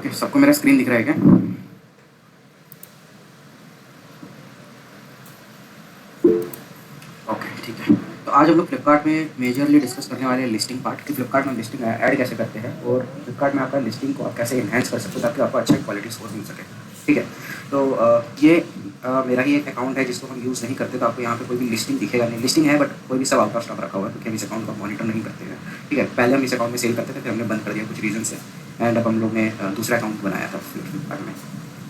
Okay, सबको मेरा screen दिख रहा है क्या? ओके, ठीक है। तो आज हम लोग फ्लिपकार्ट में मेजरली डिस्कस करने वाले हैं लिस्टिंग पार्ट कि फ्लिपकार्ट में लिस्टिंग ऐड कैसे करते हैं और फ्लिपकार्ट में आपका लिस्टिंग को आप कैसे इन्हेंस कर सकते हो ताकि आपको अच्छा क्वालिटी स्कोर मिल सके। ठीक है। तो ये मेरा ही एक अकाउंट है जिसको हम यूज़ नहीं करते, तो आपको यहाँ पे कोई भी लिस्टिंग दिखेगा नहीं। लिस्टिंग है बट कोई भी सब आउट ऑफ स्टॉक रखा हुआ है क्योंकि हम इस अकाउंट को मॉनिटर नहीं करते हैं। ठीक है। पहले हम इस अकाउंट में सेल करते थे, फिर हमने बंद कर दिया कुछ रीज़न से, एंड अब हम लोग ने दूसरा अकाउंट बनाया था फ्लिपकार्ट में।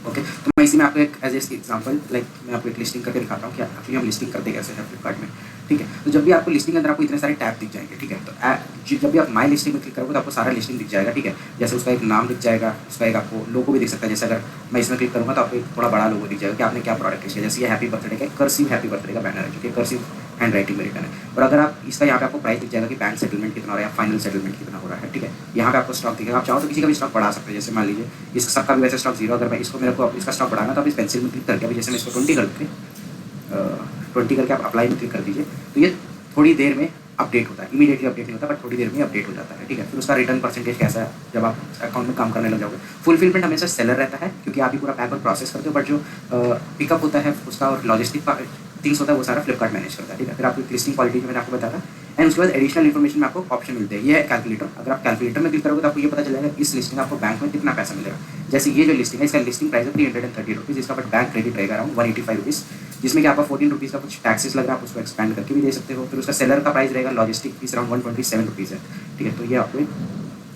ओके, तो मैं इसी में आपको एक एज एग्जांपल मैं आपको एक लिस्टिंग करके दिखाता हूँ कि एक्चुअली हम लिस्टिंग करते कैसे हैं फ्लिपकार्ट में। ठीक है। तो जब भी आपको लिस्टिंग के अंदर आपको इतने सारे टैब दिख जाएंगे, ठीक है, तो जब भी आप माई लिस्टिंग में क्लिक करोगे तो आपको सारा लिस्टिंग दिख जाएगा। ठीक है। जैसे उसका एक नाम दिख जाएगा, उसका एक आपको लोगो भी दिख सकता है। जैसे अगर मैं इसमें क्लिक करूँगा तो आपको एक थोड़ा बड़ा लोगो दिख जाएगा कि आपने क्या प्रोडक्ट लिस्ट किया। जैसे ये हैप्पी बर्थडे का कर्सिव हैप्पी बर्थडे का बैनर है जो कि कर्सिव हैंड राइटिंग में रिटर्न है। और अगर आप इसका यहाँ पे आपको प्राइस दिख जाएगा कि बैंक सेटलमेंट कितना हो रहा है या फाइनल सेटलमेंट कितना हो रहा है। ठीक है। यहाँ पे आपको स्टॉक दिखेगा, आप चाहो तो किसी का भी स्टॉक बढ़ा सकते हैं। जैसे मान लीजिए इस सबका भी वैसे स्टॉक 0, अगर मैं इसको मेरे को इसका स्टॉक बढ़ाना तो आप इस पेंसिल में क्लिक करके, अभी जैसे मैं इसको 20 करके 20 करके आप अप्लाई में क्लिक कर दीजिए, तो ये थोड़ी देर में अपडेट होता है। इमीडिएटली अपडेट नहीं होता बट थोड़ी देर में अपडेट हो जाता है। ठीक है। फिर उसका रिटर्न परसेंटेज कैसा है जब आप अकाउंट में काम करने लग जाओगे। फुलफिलमेंट हमेशा सेलर रहता है क्योंकि आप ही पूरा पैक और प्रोसेस करते हो, बट जो पिकअप होता है उसका और लॉजिस्टिक थिंग्स होता है वो सारा फ्लिपकार्ट मैनेज करता है। ठीक है। फिर आपकी लिस्टिंग क्वालिटी जो मैंने आपको बताया, एंड उसके बाद एडिशनल इन्फॉर्मेशन में आपको ऑप्शन मिलते हैं। ये है कैलकुलेटर। अगर आप कैलकुलेटर में क्लिक करोगे तो आपको ये पता चलेगा इस लिस्टिंग आपको बैंक में कितना पैसा मिलेगा। जैसे ये जो लिस्टिंग है इसका लिस्टिंग प्राइस है 330 रुपीज़, इसका बट बैंक क्रेडिट रहेगा अराउंड 185 रुपीज़, जिसमें कि आपका 14 रुपीज़ का कुछ टैक्सेस लग रहा है, आप उसको एक्सपेंड करके भी दे सकते हो। फिर उसका सेलर का प्राइस रहेगा लॉजिस्टिक फीस अराउंड 127 रुपीज़ है। ठीक है। तो ये आपको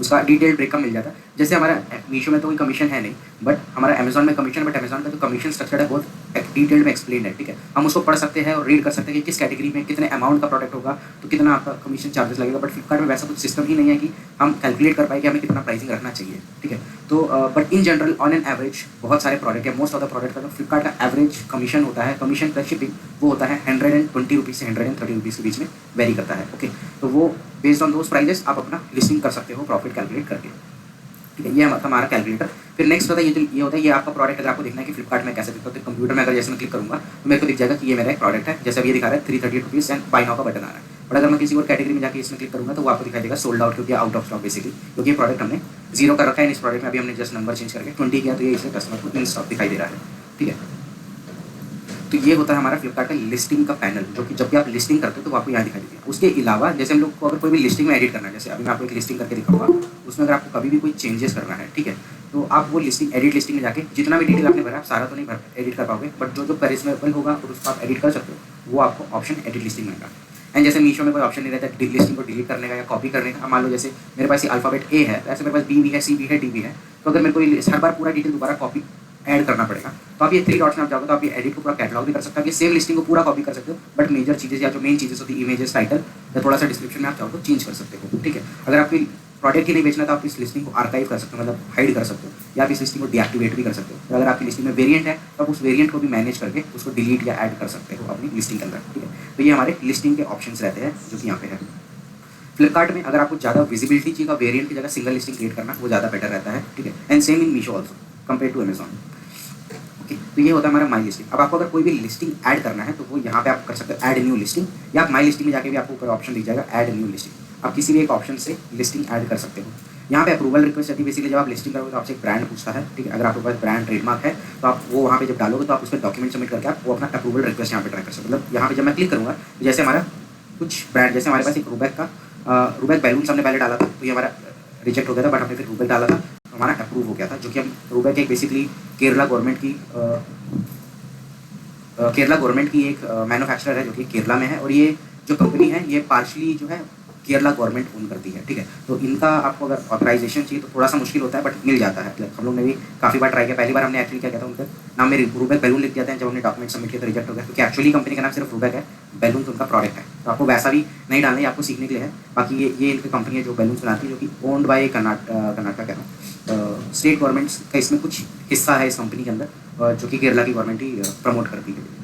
उसका डिटेल ब्रेकअप मिल जाता है। जैसे हमारा मीशो में तो कोई कमीशन है नहीं, बट हमारा अमेजॉन में कमीशन, बट अमेजॉन का जो कमीशन स्ट्रक्चर है बहुत डिटेल में एक्सप्लेन है। ठीक है। हम उसको पढ़ सकते हैं और रीड कर सकते हैं कि किस कैटेगरी में कितने अमाउंट का प्रोडक्ट होगा तो कितना आपका कमीशन चार्जेस लगेगा। बट फ्लिपकार्ट में वैसा कुछ सिस्टम ही नहीं है कि हम कैलकुलेट कर पाए कि हमें कितना प्राइसिंग रखना चाहिए। ठीक है। तो but in general on an average बहुत सारे प्रोडक्ट है, मोस्ट ऑफ द प्रोडक्ट का जो फ्लिपकार्ट का एवरेज कमीशन होता है, कमीशन प्लस शिपिंग, वो होता है 120 रुपीज़ से 130 रुपीज़ के बीच में वेरी करता है। ओके। तो वो बेस्ड ऑन दोज प्राइजेस आप अपना लिस्टिंग कर सकते हो प्रॉफिट कैलकुलेट करके। ठीक है। ये हमारा कैलकुलेटर। फिर नेक्स्ट होता है ये होता है ये आपका प्रोडक्ट। अगर आपको देखना है कि फ्लिपकार्ट में कैसे दिखता है, तो कंप्यूटर में अगर जैसे मैं क्लिक करूँगा तो मेरे को दिख जाएगा कि ये मेरा एक प्रोडक्ट है। जैसे अब ये दिखा रहा है 330 रुपीज़ एंड बाय नाउ का बटन आ रहा है। बट अगर मैं किसी और कैटेगरी में जाकर इसमें क्लिक करूँगा तो वो आपको दिखाई देगा सोल्ड आउट, क्योंकि आउट ऑफ स्टॉक बेसिकली, क्योंकि ये प्रोडक्ट हमने 0 कर रखा है। इस प्रोडक्ट में अभी हमने जस्ट नंबर चेंज करके 20 किया तो ये इसमें कस्टमर को इन स्टॉक दिखाई दे रहा है। ठीक है। तो ये होता है हमारा फ्लिपकार्ट का लिस्टिंग का पैनल, जो कि जब भी आप लिस्टिंग करते हो तो आपको यहाँ दिखाई देती है। उसके अलावा जैसे हम लोग को अगर कोई भी लिस्टिंग में एडिट करना है, जैसे अभी मैं आपको एक लिस्टिंग करके दिखाऊंगा, उसमें अगर आपको कभी भी कोई चेंजेस करना है, ठीक है, तो आप वो लिस्टिंग एडिट लिस्टिंग में जाके जितना भी डिटेल आपने भरा आप सारा तो नहीं एडिट कर पाओगे, बट जो जो करिश्मेबल होगा और उसको आप एडिट कर सकते हो वो आपको ऑप्शन एडिट लिस्टिंग में मिलेगा। एंड जैसे मीशो में कोई ऑप्शन नहीं रहता लिस्टिंग को डिलीट करने का या कॉपी करने का। मान लो जैसे मेरे पास ये अल्फाबेट ए है, तो ऐसे मेरे पास बी भी है, सी भी है, डी भी है, तो अगर मेरे को हर बार पूरा डिटेल दोबारा कॉपी ऐड करना पड़ेगा, तो आप ये 3 डॉट्स में आप जाओगे तो आप ये एडिट को पूरा कैटलॉग भी कर सकते हो, ये सेम लिस्टिंग को पूरा कॉपी कर सकते हो, बट मेजर चीज़ें या जो मेन चीज़ें होती है इमेजेस, टाइटल या थोड़ा सा डिस्क्रिप्शन में आप चाहो तो चेंज कर सकते हो। ठीक है। अगर आपकी प्रोडक्ट ही नहीं बेचना तो आप इस लिस्टिंग को आर्काइव कर सकते हो, मतलब हाइड कर सकते हो, या आप इस लिस्टिंग को डीएक्टिवेट भी कर सकते हो। और अगर आपकी लिस्टिंग में वेरिएंट है तो आप उस वेरिएंट को भी मैनेज करके उसको डिलीट या ऐड कर सकते हो अपनी लिस्टिंग के अंदर। ठीक है। तो ये हमारे लिस्टिंग के ऑप्शंस रहते हैं जो कि यहाँ पे है। फ्लिपकार्ट में अगर आपको ज़्यादा विजिबिलिटी चाहिए, वेरिएंट की जगह सिंगल लिस्टिंग क्रिएट करना वो ज़्यादा बेटर रहता है। ठीक है। And same in Meesho also compare to Amazon. तो ये होता है हमारा माई लिस्टिंग। अब आपको अगर कोई भी लिस्टिंग ऐड करना है तो वो यहाँ पे आप कर सकते हो ऐड न्यू लिस्टिंग, या आप माई लिस्टिंग में जाके भी आपको ऊपर ऑप्शन दिख जाएगा ऐड न्यू लिस्टिंग। आप किसी भी एक ऑप्शन से लिस्टिंग ऐड कर सकते हो। यहाँ पे अप्रूवल रिक्वेस्ट आती है। बेसिकली जब आप लिस्टिंग करोगे तो आपसे एक ब्रांड पूछता है। ठीक है। अगर आपके पास ब्रांड ट्रेडमार्क है तो आप वो वहाँ पे जब डालोगे तो आप उसमें डॉक्यूमेंट सबमिट करके आप वो अपना अप्रूवल रिक्वेस्ट यहाँ पे ट्राई कर सकते हो। मतलब यहाँ पे जब मैं क्लिक करूँगा तो जैसे हमारा कुछ ब्रांड, जैसे हमारे पास एक रूबैक बैलून हमने पहले डाला था तो ये हमारा रिजेक्ट हो गया था, बट हमने फिर रूबैक डाला था हमारा अप्रूव हो गया था, जो कि हम रूबैक एक बेसिकली केरला गवर्नमेंट की एक मैन्युफैक्चरर है जो कि केरला में है, और ये जो कंपनी है ये पार्शली जो है केरला गवर्नमेंट ओन करती है। ठीक है। तो इनका आपको अगर ऑथराइजेशन चाहिए तो थोड़ा सा मुश्किल होता है, बट मिल जाता है। हम लोग ने भी काफ़ी बार ट्राई किया। पहली बार हमने एक्चुअली क्या किया था, उनका नाम में रूबैक बैलून लिख दिया था, जब हमने डॉक्यूमेंट सबमिट किया तो रिजेक्ट हो गया, क्योंकि एक्चुअली कंपनी का नाम सिर्फ रूबैक है, बैलून तो उनका प्रोडक्ट है। तो आपको वैसा भी नहीं डालना है, आपको सीखने के लिए है। बाकी ये इनकी कंपनी है जो बैलून बनाती है, जो कि ओन्ड बाय कर्नाटका कह रहा हूँ, स्टेट गवर्नमेंट्स का इसमें कुछ हिस्सा है इस कंपनी के अंदर, जो कि केरला की गवर्नमेंट ही प्रमोट करती है।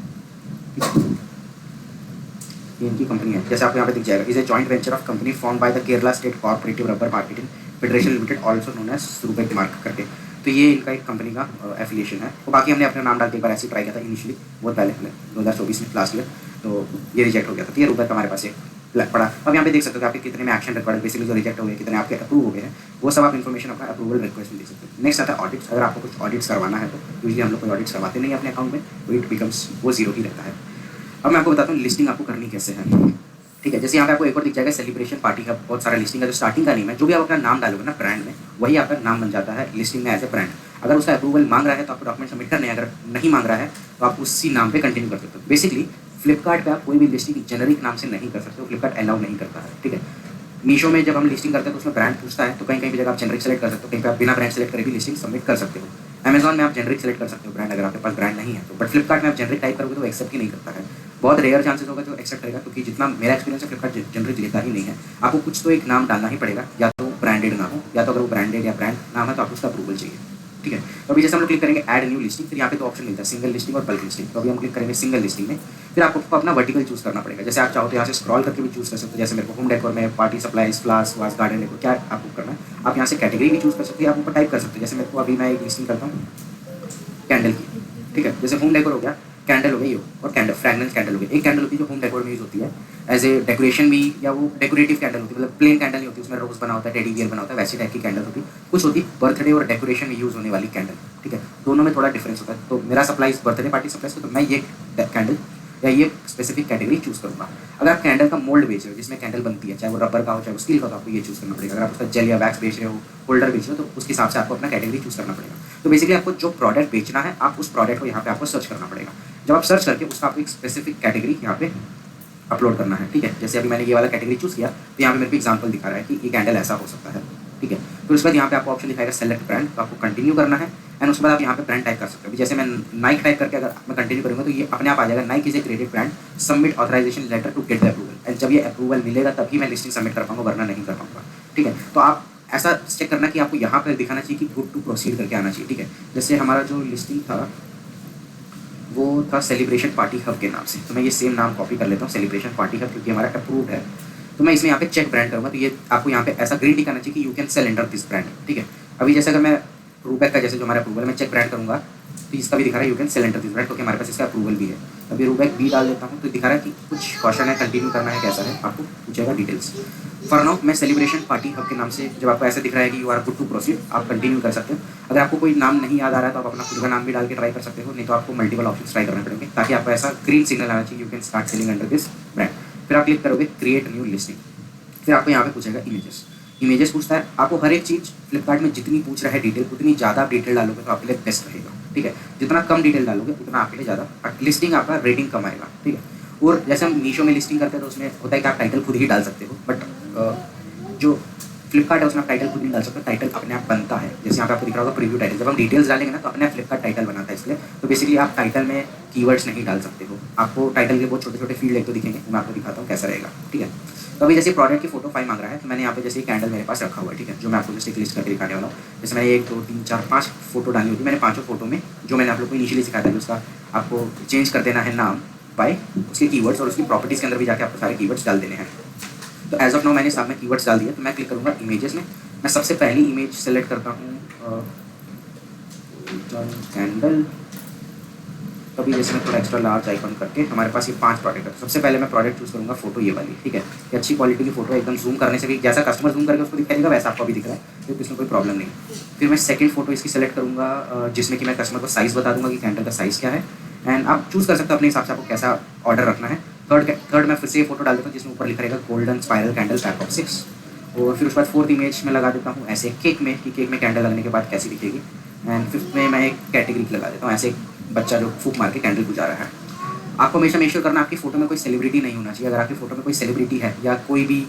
ये इनकी कंपनी है, जैसे आपको यहाँ पे दिख जाएगा, is a joint venture of company form by the Kerala state corporative rubber marketing federation limited, also known as Rubco mark करके। तो ये इनका एक कंपनी का एफिलिएशन है। तो बाकी हमने अपना नाम डाल के एक बार ऐसे ट्राई किया था इनिशियली, बहुत पहले 2024 में लास्ट ईयर, तो ये रिजेक्ट हो गया था। तो ये रूबैक हमारे पास एक पड़ा। अब यहाँ पे देख सकते हो कि आपके कितने में एक्शन रिकॉर्ड बेसिकली जो रिजेक्ट हो गए, कितने आपके अप्रूव हो गए हैं, वो सब आप इन्फॉर्मेशन अपना अप्रूवल रिक्वेस्ट में देख सकते हो। नेक्स्ट आता है ऑडिट्स। अगर आपको कुछ ऑडिट्स करवाना है तो यूजली हम लोग कोई ऑडिट्स करवाते नहीं है अपने अकाउंट में, तो इट बिकम्स वो जीरो ही रहता है। अब मैं आपको बताता हूँ लिस्टिंग आपको करनी कैसे है। ठीक है, जैसे यहाँ पे आपको एक और दिख जाएगा सेलिब्रेशन पार्टी का बहुत सारा लिस्टिंग का जो स्टार्टिंग का नेम है, जो भी आप अपना नाम डालोगे ना ब्रांड में, वही आपका नाम बन जाता है लिस्टिंग में एज ए ब्रांड। अगर उसका अप्रूवल मांग रहा है तो आपको डॉक्यूमेंट सबमिट करने हैं, अगर नहीं मांग रहा है तो आप उसी नाम पे कंटिन्यू कर सकते हो। बेसिकली फ्लिपकार्ट पे आप कोई भी लिस्टिंग जेनरिक नाम से नहीं कर सकते हो, फ्लिपकार्ट अलाउ नहीं करता है। ठीक है, मीशो में जब हम लिस्टिंग करते हैं तो उसमें ब्रांड पूछता है, तो कहीं कहीं भी जगह आप जेनरिक सेलेक्ट कर सकते हो, कहीं पे आप बिना ब्रांड सेलेक्ट करे भी लिस्टिंग सबमिट कर सकते हो। अमेजॉन में आप जेनरिक सेलेक्ट कर सकते हो ब्रांड, अगर आपके पास ब्रांड नहीं है तो। बट फ्लिपकार्ट में आप जेनरिक टाइप करोगे तो एक्सेप्ट ही नहीं करता है। बहुत रेयर चांसेस होगा जो एक्सेप्ट करेगा, क्योंकि जितना मेरा एक्सपीरियंस है फ्लिपकार्ट जेनरिक लेता ही नहीं है। आपको कुछ तो एक नाम डालना ही पड़ेगा, या तो ब्रांडेड नाम हो, या तो अगर वो ब्रांडेड या ब्रांड नाम है तो आपको उसका अप्रूवल चाहिए। ठीक है, तो अभी जैसे हम लोग क्लिक करेंगे ऐड न्यू लिस्टिंग, फिर यहाँ पे तो ऑप्शन मिलता है सिंगल लिस्टिंग और बल्क लिस्टिंग। तो अभी हम क्लिक करेंगे सिंगल लिस्टिंग में। फिर आपको अपना वर्टिकल चूज करना पड़ेगा। जैसे आप चाहो तो यहाँ से स्क्रॉल करके भी चूज कर सकते हो। जैसे मेरे को होम डेकोर में पार्टी सप्लाईज, फ्लावर्स, वास, गार्डन डेकोर, क्या आपको करना है, आप यहाँ से कैटेगरी भी चूज कर सकते हैं, आप ऊपर टाइप कर सकते हैं। जैसे मेरे को अभी मैं एक लिस्टिंग करता हूँ कैंडल की। ठीक है, जैसे होम डेकोर हो गया, कैंडल हो गई ये, और कैंडल फ्रैग्रेंस कैंडल हो गई। एक कैंडल होती है जो होम डेकोर में यूज होती है एज ए डेकोरेशन भी, या वो डेकोरेटिव कैंडल होती है, मतलब प्लेन कैंडल नहीं होती, उसमें रोज बना होता है, टेडी बियर बना होता है, वैसी टाइप की कैंडल होती है। कुछ होती है बर्थडे और डेकोरेशन में यूज होने वाली कैंडल। ठीक है, दोनों में थोड़ा डिफरेंस होता है। तो मेरा सप्लाईज बर्थडे पार्टी सप्लाईज, तो मैं ये कैंडल या ये स्पेसिफिक कैटेगरी चूज करूँगा। अगर आप कैंडल का मोल्ड बेच रहे हो जिसमें कैंडल बनती है, चाहे वो रबर का हो चाहे वो स्टील का, तो आपको ये चूज करना पड़ेगा। अगर आप उसका जेल या वैक्स बेच रहे हो, होल्डर बेच रहे हो, तो उसके हिसाब से आपको अपना कैटेगरी चूज करना पड़ेगा। तो बेसिकली आपको जो प्रोडक्ट बेचना है, आप उस प्रोडक्ट को यहाँ पे आपको सर्च करना पड़ेगा। जब आप सर्च करके उसका आपको एक स्पेसिफिक कैटेगरी यहाँ पे अपलोड करना है। ठीक है, जैसे अभी मैंने ये वाला कैटेगरी चूज किया, तो यहाँ पे मेरे को एग्जांपल दिखा रहा है कि ये कैंडल ऐसा हो सकता है। ठीक है, फिर उसके बाद यहाँ पे आपको ऑप्शन दिखाएगा सेलेक्ट ब्रांड, तो आपको कंटिन्यू करना है। एंड उसके बाद आप यहाँ पे ब्रांड टाइप कर सकते हो। अभी जैसे मैं नाइक टाइप करके अगर मैं कंटिन्यू करूँगा तो ये अपने आप आ जाएगा, Nike is a credit brand, submit authorisation letter to get the approval. And जब ये अप्रूवल मिलेगा तभी मैं लिस्टिंग सबमिट कर पाऊंगा, वरना नहीं कर पाऊंगा। ठीक है, तो आप ऐसा चेक करना कि आपको यहाँ पर दिखाना चाहिए कि गुड टू प्रोसीड करके आना चाहिए। ठीक है, जैसे हमारा जो लिस्टिंग था वो था सेलिब्रेशन पार्टी हब के नाम से, तो मैं ये सेम नाम कॉपी कर लेता हूँ, सेलिब्रेशन पार्टी हब, क्योंकि हमारा अप्रूव्ड है। तो मैं इसमें यहाँ पे चेक ब्रांड करूँगा, तो ये आपको यहाँ पे ऐसा ग्रीन टिक आना चाहिए कि you can sell under this brand. ठीक है, अभी जैसे अगर मैं रूबैक का जैसे जो हमारा अप्रूवल है, मैं चेक ब्रांड करूँगा तो इसका भी दिखा रहा है you can sell under this brand, क्योंकि हमारे पास इसका अप्रूवल भी है। अभी रूबैक बी डाल देता हूँ तो दिखा रहा है कि कुछ क्वेश्चन है, कंटिन्यू करना है, कैसा है, आपको पूछेगा डिटेल्स। फॉर नाउ मैं सेलिब्रेशन पार्टी हब के नाम से, जब आपको ऐसा दिख रहा है कि you are good to proceed, आप कंटिन्यू कर सकते हो। अगर आपको कोई नाम नहीं याद आ रहा है तो आप अपना खुद का नाम भी डाल के ट्राई कर सकते हो, नहीं तो आपको मल्टीपल ऑप्शन ट्राई करने पड़ेंगे, ताकि आपको ऐसा ग्रीन सिग्नल आना चाहिए you can start selling under this brand. फिर आप क्लिक करोगे क्रिएट न्यू लिस्टिंग। फिर आपको यहाँ पे पूछेगा इमेजेस पूछता है। आपको हर एक चीज़ फ्लिपकार्ट में जितनी पूछ रहा है डिटेल, उतनी ज़्यादा आप डिटेल डालोगे तो आपके लिए बेस्ट रहेगा। ठीक है, जितना कम डिटेल डालोगे उतना आपके लिए ज़्यादा लिस्टिंग आपका रेटिंग कम आएगा। ठीक है, और जैसे हम मीशो में लिस्टिंग करते हैं तो उसमें होता है कि आप टाइटल खुद ही डाल सकते हो, बट जो फ्लिपकार्ट है उसमें आप टाइटल खुद नहीं डाल सकते, टाइटल अपने आप बनता है। जैसे यहाँ पे आपको दिख रहा होगा प्रीव्यू टाइटल, जब हम डिटेल्स डालेंगे ना तो अपने आप फ्लिपकार्ट टाइटल बनाता है इसलिए। तो बेसिकली आप टाइटल में कीवर्ड्स नहीं डाल सकते हो, आपको टाइटल के बहुत छोटे छोटे फील्ड एक तो दिखेंगे, मैं आपको दिखाता हूँ कैसा रहेगा। ठीक है, तो अभी जैसे प्रोडक्ट की फोटो फाइल मांग रहा है, तो मैंने यहाँ पे जैसे कैंडल मेरे पास रखा हुआ है। ठीक है, जो मैं आपको जैसे एक लिस्ट करके दिखाने वाला हूँ। जैसे मैंने 1 2 3 4 5 फोटो डाली होती है, मैंने पाँचों फोटो में जो मैंने आप लोग को इनिशियली सिखाया था कि उसका आपको चेंज कर देना है नाम बाय उसके कीवर्ड्स, और उसकी प्रॉपर्टीज़ के अंदर भी जाके आपको सारे कीवर्ड्स डाल देने हैं। तो एज ऑफ नाउ मैंने सामने कीवर्ड्स डाल दिए, तो मैं क्लिक करूँगा इमेजेस में। मैं सबसे पहली इमेज सेलेक्ट करता हूँ कैंडल। अभी जैसे मैं थोड़ा एक्स्ट्रा लार्ज आइकन करके, हमारे पास ये 5 प्रोडक्ट है। सबसे पहले मैं प्रोडक्ट चूज़ करूँगा फोटो ये वाली। ठीक है, ये अच्छी क्वालिटी की फोटो, एकदम जूम करने से भी जैसा कस्टमर जूम करके उसको दिखाएगा वैसा आपको भी दिख रहा है, तो इसमें कोई प्रॉब्लम नहीं। फिर मैं सेकंड फोटो इसकी सेलेक्ट करूँगा, जिसमें कि मैं कस्टमर को साइज़ बता दूँगा कि कैंडल का साइज़ क्या है, एंड आप चूज़ कर सकते हो अपने हिसाब से आपको कैसा ऑर्डर रखना है। थर्ड मैं फिर से ये फोटो डाल देता हूँ जिसमें ऊपर लिखा रहेगा golden spiral candle pack of 6। और फिर उसके बाद फोर्थ इमेज में लगा देता हूँ ऐसे केक में, कि केक में कैंडल लगने के बाद कैसी दिखेगी। एंड फिफ्थ में मैं एक कैटेगरी लगा देता हूँ, ऐसे एक बच्चा जो फूक मार के कैंडल बुझा रहा है। आपको हमेशा मेक श्योर करना आपकी फोटो में कोई सेलिब्रिटी नहीं होना चाहिए। अगर आपकी फोटो में कोई सेलिब्रिटी है या कोई भी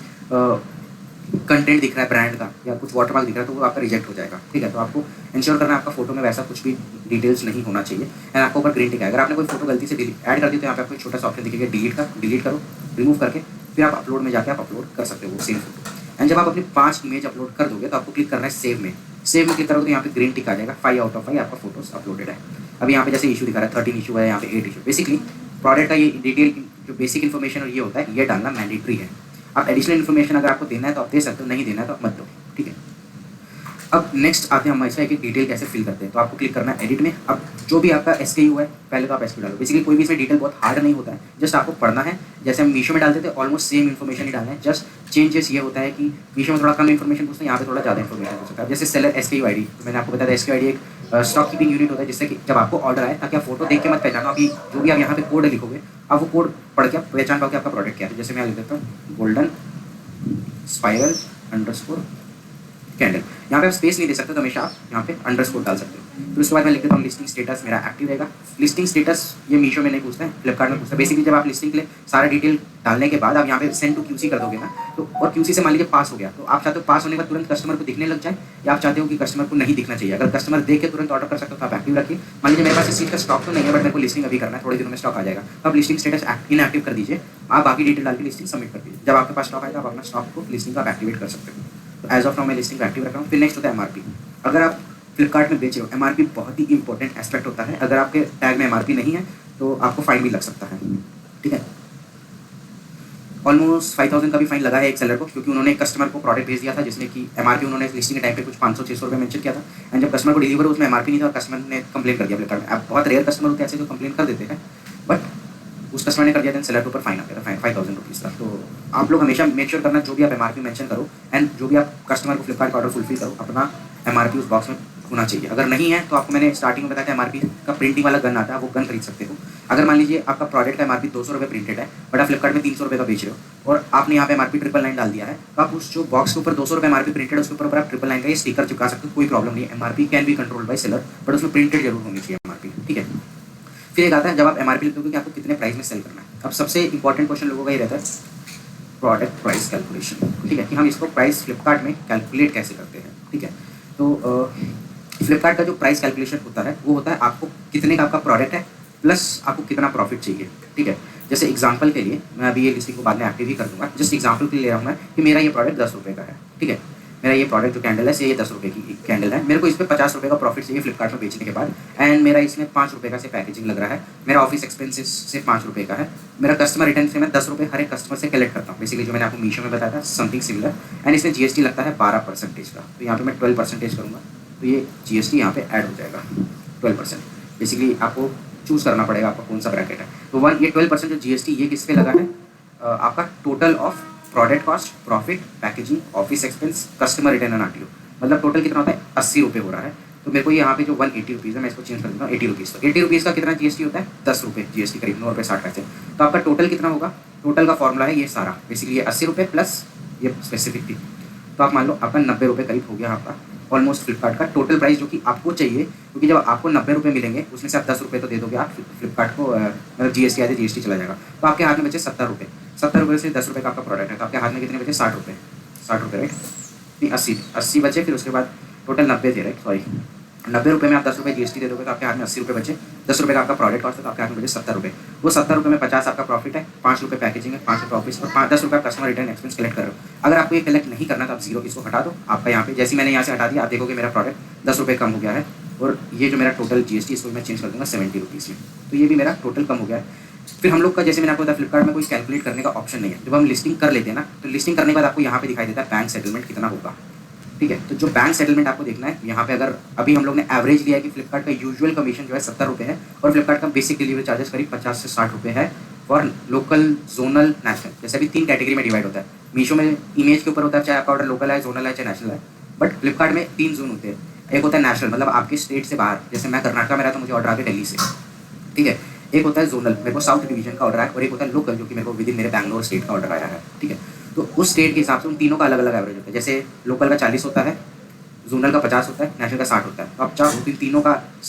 कंटेंट दिख रहा है ब्रांड का या कुछ वाटरमार्क दिख रहा है तो वो आपका रिजेक्ट हो जाएगा। ठीक है, तो आपको इंश्योर करना है आपका फोटो में वैसा कुछ भी डिटेल्स नहीं होना चाहिए। एंड आपको ऊपर ग्रीन टिक है। अगर आपने कोई फोटो गलती से ऐड कर दी तो यहाँ पे आपको एक छोटा सा ऑप्शन दिखेगा डिलीट करो, रिमूव करके फिर आप अपलोड में जाके आप अपलोड कर सकते हो वो सेम फोटो। एंड जब आप अपनी 5 इमेज अपलोड कर दोगे तो आपको क्लिक करना है सेव में। सेव में क्लिक करोगे तो यहाँ पे ग्रीन टिक आ जाएगा, 5 आउट ऑफ 5 आपका फोटोज अपलोडेड है। अभी यहाँ पे जैसे इशू दिखा रहा है 13 इशू है, यहाँ पे 8 इशू। बेसिकली प्रोडक्ट का ये डिटेल जो बेसिक इन्फॉर्मेशन और ये होता है, ये डालना मैंडेटरी है। आप एडिशनल इन्फॉर्मेशन अगर आपको देना है तो आप दे सकते हो, नहीं देना है तो आप मत दो। ठीक है, अब नेक्स्ट आते हैं हम इसका एक डिटेल कैसे फिल करते हैं। तो आपको क्लिक करना है एडिट में। अब जो भी आपका SKU है पहले तो आप SKU डालो। बेसिकली कोई भी इसमें डिटेल बहुत हार्ड नहीं होता है, जस्ट आपको पढ़ना है। जैसे हम मीशो में डालते थे ऑलमोस्ट सेम इन्फॉर्मेशन ही डालना है, जस्ट चेंजेस ये होता है कि मीशो में थोड़ा कम इन्फॉर्मेशन पूछते हैं, यहाँ पे थोड़ा ज़्यादा इन्फॉर्मेशन पूछ सकता है। जैसे सेलर SKU ID, तो मैंने आपको बताया था SKU ID एक स्टॉक कीपिंग यूनिट होता है, जिससे कि जब आपको ऑर्डर आए ताकि आप फोटो देख के मत पहचानो, अभी जो भी आप यहाँ पे कोड लिखोगे आप वो कोड पढ़ के आप पहचान पाओगे आपका प्रोडक्ट क्या है। जैसे मैं लिख देता हूँ गोल्डन स्पाइरल अंडरस्कोर कैंडल। यहाँ पे आप स्पेस नहीं दे सकते, तो हमेशा आप यहाँ पे अंडरस्कोर डाल सकते हो। फिर उसके बाद मैं लिख देता हूँ लिस्टिंग स्टेटस मेरा एक्टिव रहेगा। लिस्टिंग स्टेटस ये मीशो में नहीं पूछता है, फ्लिपकार्ट में पूछता है। बेसिकली जब आप लिस्टिंग के लिए सारा डिटेल डालने के बाद आप यहाँ पे सेंड टू QC कर दोगे ना, तो और QC से मान लीजिए पास हो गया, तो आप चाहते हो पास होने के बाद तुरंत कस्टमर को दिखने लग जाए, या आप चाहते हो कि कस्टमर को नहीं दिखना चाहिए। अगर कस्टमर देख के तुरंत ऑर्डर कर सकते हो तो आप एक्टिव रखिए। मान लीजिए मेरे पास इस चीज़ का स्टॉक तो नहीं है, बट मेरे को लिस्टिंग अभी करना है, थोड़े दिनों में स्टॉक आ जाएगा, तो आप लिस्टिंग स्टेटस इनएक्टिव कर दीजिए। आप बाकी डिटेल डाल के लिस्टिंग सबमिट कर दीजिए। जब आपके पास स्टॉक आएगा आप अपना स्टॉक को लिस्टिंग का एक्टिवेट कर सकते हो। तो एज ऑफ नाउ मैं लिस्टिंग एक्टिव रख रहा हूँ। फिर नेक्स्ट होता है MRP। अगर आप फ्लिपकार्ट में बेच रहे हो, MRP बहुत ही इंपॉर्टेंट एस्पेक्ट होता है। अगर आपके टैग में MRP नहीं है तो आपको फाइन भी लग सकता है, ठीक है। ऑलमोस्ट 5000 का भी फाइन लगा है एक सेलर को, क्योंकि उन्होंने एक कस्टमर को प्रोडक्ट भेज दिया था जिसमें कि MRP उन्होंने लिस्टिंग के टाइम पे कुछ 500-600 रुपये मेंशन किया था, एंड जब कस्टमर को डिलीवर उसमें MRP नहीं था और कस्टमर ने कंप्लेन कर दिया फ्लिपकार्ट में। अब बहुत रेयर कस्टमर होते हैं ऐसे जो कंप्लेन कर देते हैं, बट उस कस्टमर ने कर दिया था, सेलर के ऊपर फाइन आ गया था 5000 रुपीज़ का। तो आप लोग हमेशा मेक श्योर करना जो भी आप MRP मेंशन करो, एंड जो भी आप कस्टमर को फ्लिपकार्ट का ऑर्डर फुलफिल करो, अपना MRP उस बॉक्स में होना चाहिए। अगर नहीं है तो आपको मैंने स्टार्टिंग में बताया था MRP का प्रिंटिंग वाला गन आता है, वो गन खरीद सकते हो। अगर मान लीजिए आपका प्रोडक्ट का MRP 200 रुपये प्रिंटेड है, बट आप फ्लिपकार्ट में 300 रुपये का बेच रहे हो और आपने यहाँ पे MRP 999 डाल दिया है, तो आप उस जो बॉक्स के ऊपर 200 रुपये MRP प्रिंटेड उसके ऊपर आप 999 का ये स्टिकर चिपका सकते हो, कोई प्रॉब्लम नहीं है। MRP can be controlled by seller, but उसमें प्रिंटेड जरूर होनी चाहिए MRP, ठीक है। फिर एक आता है जब आप MRP लिखते हो कि आपको कितने प्राइस में सेल करना है। अब सबसे इंपॉर्टेंट क्वेश्चन लोगों का ये रहता है प्रोडक्ट प्राइस कैलकुलेशन, ठीक है, कि हम इसको प्राइस फ्लिपकार्ट में कैलकुलेट कैसे करते हैं, ठीक है। तो फ्लिपकार्ट का जो प्राइस कैलकुलेशन होता है वो होता है आपको कितने का आपका प्रोडक्ट है प्लस आपको कितना प्रॉफिट चाहिए, ठीक है। जैसे एग्जांपल के लिए मैं अभी ये लिस्टिंग को बाद में एक्टिव ही कर दूंगा, जस्ट एग्जांपल के लिए ले रहा हूँ मैं कि मेरा ये प्रोडक्ट 10 रुपये का है, ठीक है। मेरा ये प्रोडक्ट जो कैंडल है ये 10 रुपये की कैंडल है, मेरे को इस पर 50 रुपये का प्रॉफिट चाहिए फ्लिपकार्ट में बेचने के बाद, एंड मेरा इसमें 5 रुपये का से पैकेजिंग लग रहा है, मेरा ऑफिस एक्सपेंसेस से 5 रुपये का है, मेरा कस्टमर रिटर्न से मैं 10 रुपये हर एक कस्टमर से कलेक्ट करता हूँ, बेसिकली जो मैंने आपको मीशो में बताया था समथिंग सिमिलर, एंड इसमें GST लगता है 12% का, तो यहाँ पे मैं 12% करूँगा, तो ये GST यहाँ पे ऐड हो जाएगा 12%। बेसिकली आपको चूज़ करना पड़ेगा आपका कौन सा ब्रैकेट है। तो ये 12% जो GST ये किस पे लगा है, आपका total of product cost, profit, packaging, office expense, customer return and RTO, मतलब टोटल कितना होता है 80 रुपये हो रहा है। तो मेरे को यहाँ पे जो 180 रुपीज़ है मैं इसको चेंज कर दूँगा 80 रुपीज़। तो 80 रुपीज़ का कितना GST होता है 10 रुपये GST, करीब 9 रुपये 60 पैसे। तो आपका टोटल कितना होगा, टोटल का फॉर्मूला है ये सारा, बेसिकली ये 80 रुपये प्लस ये स्पेसिफिक थी, तो आप मान लो आपका 90 रुपये करीब हो गया आपका ऑलमोस्ट फ्लिपकार्ट का टोटल प्राइस जो कि आपको चाहिए, क्योंकि जब आपको 90 रुपये मिलेंगे उसमें से आप 10 रुपये तो दे दोगे आप फ्लिपकार्ट को, मतलब GST आए GST चला जाएगा, तो आपके हाथ में बचे 70 रुपये। 70 रुपये से 10 रुपये का आपका प्रोडक्ट है, तो आपके हाथ में कितने बचे 60 रुपये, 60 रुपये राइट, नहीं 80 बचे, फिर उसके बाद टोटल 90 थे राइट, सॉरी 90 रुपये में आप 10 रुपये GST दे दोगे तो आपके हाथ में 80 रुपये बचे, 10 रुपये का आपका प्रोडक्ट कॉस्ट है, तो आपके हाथ में बचे 70 रुपये। वो 70 रुपये में 50 आपका प्रॉफिट है, 5 रुपये पैकेजिंग है, 5 रुपये ऑफिस और 10 रुपये कस्टमर रिटर्न एक्सपेंस कलेक्ट कर रहे हो। अगर आपको ये कलेक्ट नहीं करना तो आप जीरो इसको हटा दो, आपका यहाँ पे जैसे मैंने यहाँ से हटा दिया आप देखोगे मेरा प्रोडक्ट 10 रुपये कम हो गया है, और ये जो मेरा टोटल GST इसको मैं चेंज कर दूँगा 70 रुपीज़ में, तो ये भी मेरा टोटल कम हो गया है। फिर हम लोग का जैसे मैंने आपको बताया फ्लिपकार्ट में कोई कैलकुलेट करने का ऑप्शन नहीं है। जब हम लिस्टिंग कर लेते हैं ना, तो लिस्टिंग करने के बाद आपको यहाँ पे दिखाई देता है बैंक सेटलमेंट कितना होगा, ठीक है। तो जो बैंक सेटलमेंट आपको देखना है यहाँ पे, अगर अभी हम लोग ने एवरेज लिया है कि फ्लिपकार्ट का यूजुअल कमीशन जो है 70 रुपये है, और फ्लिपकार्ट का बेसिक डिलीवरी चार्जेस करीब 50 से 60 रुपये है फॉर लोकल, जोनल, नेशनल। जैसे अभी 3 कैटेगरी में डिवाइड होता है, मीशो में इमेज के ऊपर होता है चाहे आपका ऑर्डर लोकल है, जोनल है, चाहे नेशनल है, बट फ्लिपकार्ट में 3 जोन होते हैं। एक होता है नेशनल, मतलब आपके स्टेट से बाहर, जैसे मैं कर्नाटक में रहा तो मुझे ऑर्डर आ गया दिल्ली से, ठीक है। एक होता है जोनल, मेरे को साउथ डिवीजन का ऑर्डर आया, और एक होता है लोकल जो कि मेरे को विद इन मेरे बैंगलोर स्टेट का ऑर्डर आया है, ठीक है। तो उस स्टेट के हिसाब से उन तीनों का अलग अलग एवरेज होता है। जैसे लोकल का 40 होता है, जोनल का 50 होता है, नेशनल का 60 होता है, तो आप चाहो तीनों का